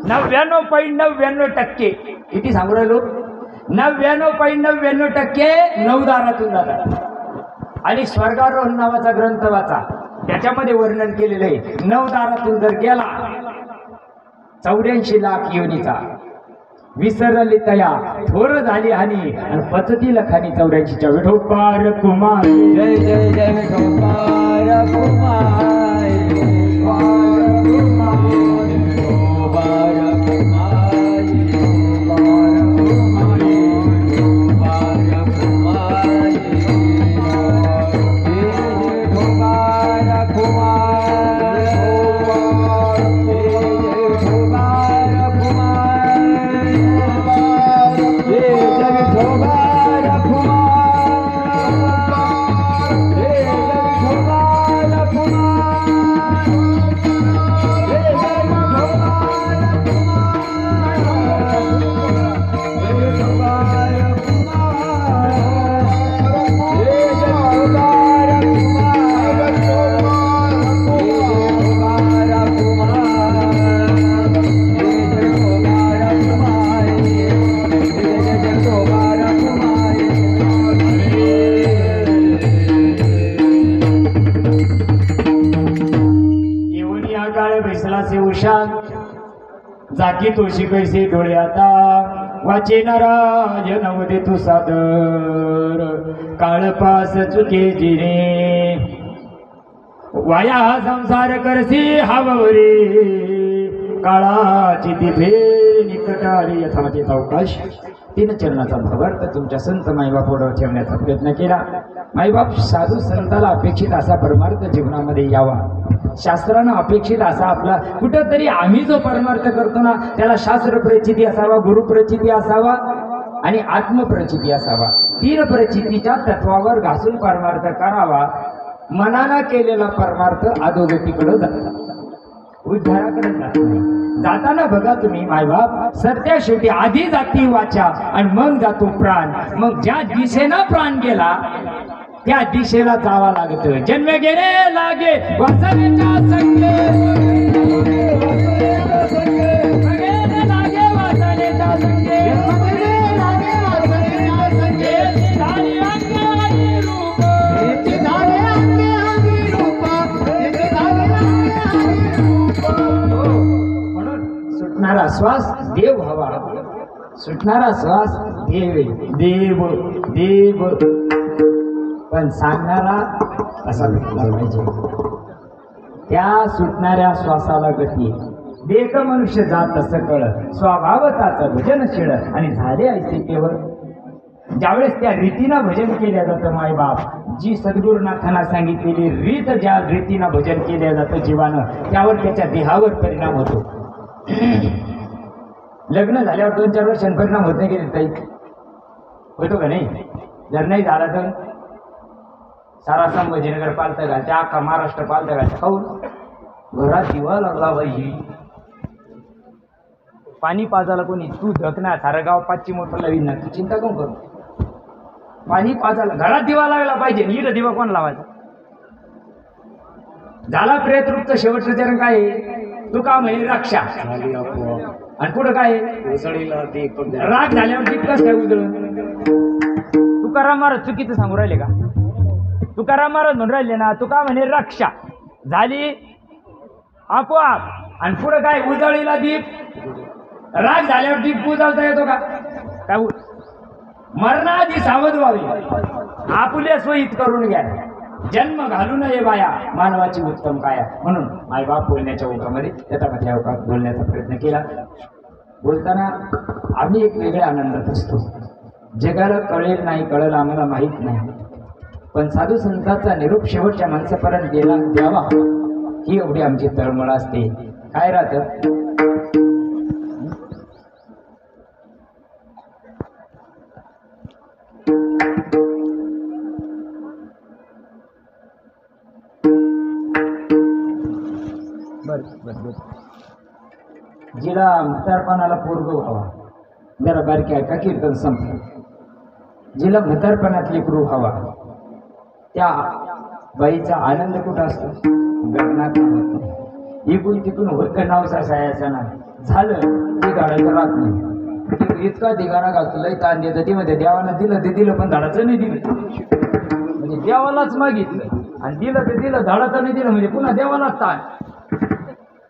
99.99% किती सांगू राहिलो? 99.99% 9 दारातून जातात. आणि स्वर्गारोहण नावाचा ग्रंथ वाचा, त्याच्यामध्ये वर्णन केलेलं आहे. 9 दारातून जर गेला 84 लाख योनीचा, विसरली तया थोर झाली हानी आणि पचती लखानी 84च्या. विठोबार कुमार जय जय जय विठोबार कुमार, कुमार जाकी तुळशी कैसे डोळे आता वाचे नारायण नवदे तू सादर काळपास चुके जिरे वाया संसार करसी हावरे काळाची ती फेर निकटारी यथामती अवकाश. 3 चरणाचा भावार्थ तुमच्या संत माईबापुढे ठेवण्याचा प्रयत्न केला. माईबाप साधू संताला अपेक्षित असा परमार्थ जीवनामध्ये यावा. शास्त्रानं अपेक्षित असा आपला कुठंतरी आम्ही जो परमार्थ करतो ना त्याला शास्त्र प्रचिती असावा, गुरु प्रचिती असावा आणि आत्मप्रचिती असावा. 3 प्रचितीच्या तत्वावर घासून परमार्थ करावा. मनाला केलेला परमार्थ अधोगतीकडे जातात, उद्धाराकडे जात नाही. जाताना बघा तुम्ही मायबाप सत्या शेवटी आधी जाती वाचा आणि मग जातो प्राण. मग ज्या दिशेनं प्राण गेला त्या दिशेला जावा लागत. जन्म गेले लागे वासनेच्या संगे, लागे वासनेच्या संगे, झाली अंगाई रूप, झाले अंगे अंगी रूप, म्हणून सुटणारा श्वास देव हवा. सुटणारा श्वास देव देव देव, पण सांगणारा असा भेटला पाहिजे. त्या सुटणाऱ्या श्वासाला गती देख मनुष्य जात सकळ स्वभावताचं भजनशीळ आणि झाले ऐसे केवळ. ज्यावेळेस त्या रीतीनं भजन केल्या जातं मायबाप, जी सद्गुरुनाथांना सांगितलेली रीत ज्या रीतीनं भजन केल्या जातं जीवानं त्यावर त्याच्या देहावर परिणाम होतो. लग्न झाल्यावर 2-4 वर्षांनी परिणाम होत नाही की ताई? होतो का नाही? जर नाही झाला तर सारा संभाजीनगर पालतं का, त्या अख्खा महाराष्ट्र पालतं का? खाऊन घरात दिवा लागला पाहिजे. पाणी पाजायला कोणी तू धकणार सारं गाव 5ची मोटर लावीन ना, तू चिंता कोण करू? पाणी पाजायला घरात दिवा लागला पाहिजे. नीट दिवा कोण लावायचा? झाला प्रेत रूपचं शेवटचं चरण काय आहे? तू का म्हणे रक्षा, आणि पुढं काय राग झाल्यावर दीप कसं काय उजळ? तुकाराम महाराज चुकीचं सांगू राहिले का? तुकाराम महाराज म्हणून राहिले ना, तू का म्हणे रक्षा झाली आपोआप, आणि पुढं काय उजळीला दीप. राग झाल्यावर दीप उजळता येतो का? काय मरणाआधी सावध व्हावे, आपुल्या सोयीत करून घ्या. जन्म घालू नये बाया मानवाची उत्तम काया. म्हणून मायबाप बोलण्याच्या ओघामध्ये त्याच्यामध्ये अवकाश बोलण्याचा प्रयत्न केला. बोलताना आम्ही एक वेगळ्या आनंदात असतो. जगाला कळेल नाही कळेल आम्हाला माहीत नाही, पण साधू संतांचा निरोप शेवटच्या माणसापर्यंत गेला द्यावा ही एवढी आमची तळमळ असते. काय राहतं जिला म्हातारपणाला पोरग व्हावा, जरा बारकी आहे का कीर्तन संपलं. जिला म्हातारपणातली क्रू हवा त्या बाईचा आनंद कुठं असतो? गगनात होत नाही. इकून तिकून होतं नाव सासायचं ना झालं ते झाडाचं राहत नाही. इतका दिगाणा घालतो लय ताण देतं. ती मध्ये देवानं दिलं ते दिलं पण झाडाचं नाही दिलं, म्हणजे देवालाच मागितलं आणि दिलं ते दिलं, झाडाचं नाही दिलं म्हणजे पुन्हा देवालाच ताण.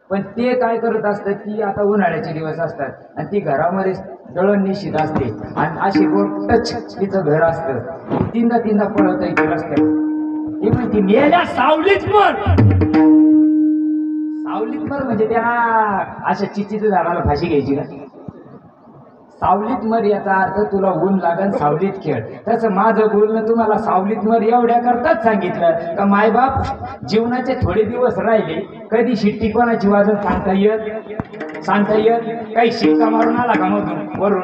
पण ते काय करत असतात की आता उन्हाळ्याचे दिवस असतात आणि ती घरामध्ये दळण निश्चित असते आणि अशी टच तिचं घर असतं. 3दा पळत येते रस्त्यावर. ती म्हणते मेल्या सावलीच मर, सावलीत मर म्हणजे त्या अशा चिचीच्या झाडाला फाशी घ्यायची का? सावलीत मर याचा अर्थ तुला ऊन लागन सावलीत खेळ. तसं माझं बोलणं तुम्हाला सावलीत मर एवढ्या करताच सांगितलं का मायबाप जीवनाचे थोडे दिवस राहिले, कधी शिट्टी कोणाची वाजत सांगता येत काही शिक्का मारून आला का मधून वरून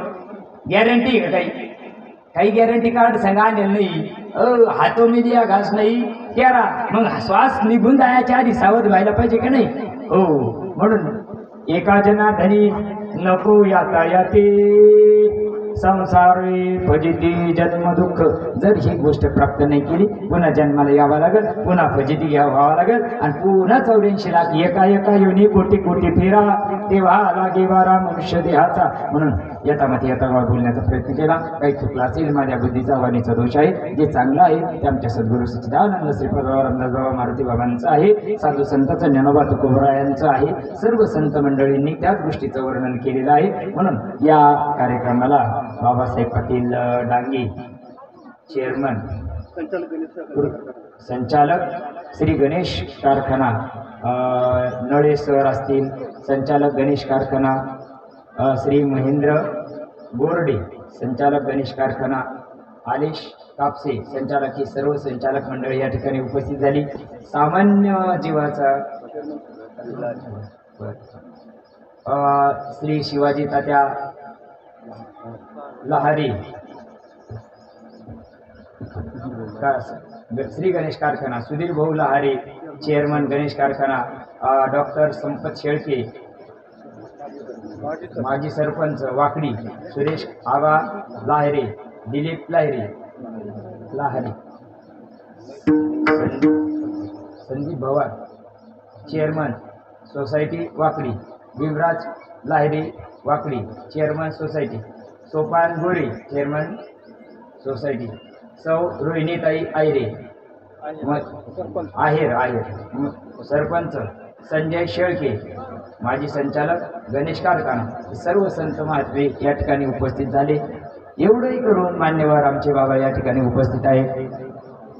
गॅरंटी आहे का? काही गॅरंटी कार्ड सांगा आणलेलं नाही. हातो मी दिया घास नाही तेरा. मग श्वास निघून जायच्या आधी सावध व्हायला पाहिजे का नाही? हो, म्हणून एका जनाधनी नको यातायाते संसारे फजिती जन्म दुःख. जर ही गोष्ट प्राप्त नाही केली पुन्हा जन्माला यावं लागेल, पुन्हा फजिती घ्यावं लागेल आणि पुन्हा 84 लाख एका योनी कोटी कोटी फिरा तेव्हा लागे वारा मनुष्य देहाचा. म्हणून यथामती यथाभाव बोलण्याचा प्रयत्न केला. काही चुकला असेल माझ्या बुद्धीचा वाणीचा दोष आहे. जे चांगलं आहे ते आमच्या सद्गुरू सच्चिदानंद श्रीपादराव रामदास बाबा मारुती बाबांचं आहे. साधू संतांचं ज्ञानोबा तुकोबरायांचं आहे. सर्व संत मंडळींनी त्याच गोष्टीचं वर्णन केलेलं आहे. म्हणून या कार्यक्रमाला बाबासाहेब पाटील डांगे चेअरमन संचालक श्री गणेश कारखाना नळे सर असतील, संचालक गणेश कारखाना श्री महेंद्र बोर्डे संचालक गणेश कारखाना, आलेश कापसे संचालक, ही सर्व संचालक मंडळी या ठिकाणी उपस्थित झाली. सामान्य जीवाचा श्री शिवाजी तात्या लहारी श्री गणेश कारखाना, सुधीर भाऊ लहारी चेअरमन गणेश कारखाना, डॉक्टर संपत शेळके माजी सरपंच वाकडी, सुरेश आबा लाहिरे, दिलीप लाहिरे संदीप भवार चेअरमन सोसायटी वाकडी, विवराज लाहिरे वाकडी चेअरमन सोसायटी, सोपान गोरे चेअरमन सोसायटी, सौ रोहिणीताई आयरे आहेर सरपंच, संजय शेळके माजी संचालक गणेश कारखाना, सर्व संत महात्मे या ठिकाणी उपस्थित झाले. एवढंही करून मान्यवर आमचे बाबा या ठिकाणी उपस्थित आहे.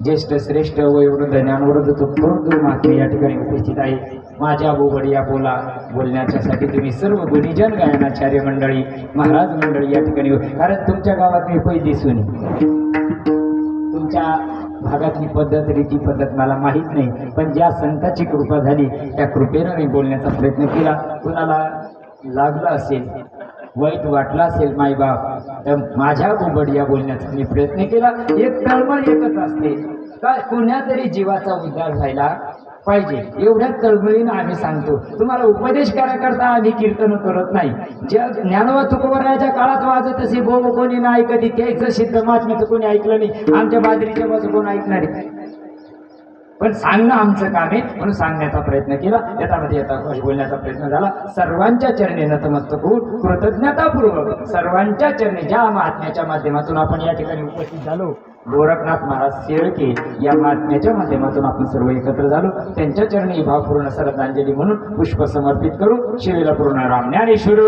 ज्येष्ठ श्रेष्ठ वयोवृद्ध ज्ञानवृद्ध थोर महात्मे या ठिकाणी उपस्थित आहे. माझ्या बोबडिया बोलण्याच्यासाठी तुम्ही सर्व गुणीजन गायनाचार्य मंडळी महाराज मंडळी या ठिकाणी, कारण तुमच्या गावात मी पै दिसून तुमच्या भागातली पद्धत रीती पद्धत मला माहीत नाही, पण ज्या संताची कृपा झाली त्या कृपेनं मी बोलण्याचा प्रयत्न केला. कुणाला लागलं असेल, वाईट वाटलं असेल माईबाप, तर माझ्या बोबडिया बोलण्याचा मी प्रयत्न केला. एक तळमळ एकच असते का कुणातरी जीवाचा उद्धार व्हायला पाहिजे, एवढ्याच तळमळीनं आम्ही सांगतो. तुम्हाला उपदेश करायकरता आम्ही कीर्तन करत नाही. ज्या ज्ञानोबा तुकोबरायाच्या काळात वाजत असे बोब कोणी नाही ऐकत, त्याचं सिद्ध महात्म्याचं कोणी ऐकलं नाही. आमच्या बाजरीच्या बाजू कोण ऐकणार आहे, पण सांगणं आमचं काम आहे म्हणून सांगण्याचा प्रयत्न केला. यथामध्ये बोलण्याचा प्रयत्न झाला. सर्वांच्या चरणी नतमस्तक होऊन कृतज्ञतापूर्वक सर्वांच्या चरणी ज्या महात्म्याच्या माध्यमातून आपण या ठिकाणी उपस्थित झालो, गोरखनाथ महाराज शेळके या महात्म्याच्या माध्यमातून आपण सर्व एकत्र झालो, त्यांच्या चरणी भावपूर्ण श्रद्धांजली म्हणून पुष्प समर्पित करू. शिवेला पूर्ण राम ज्ञानेश्वर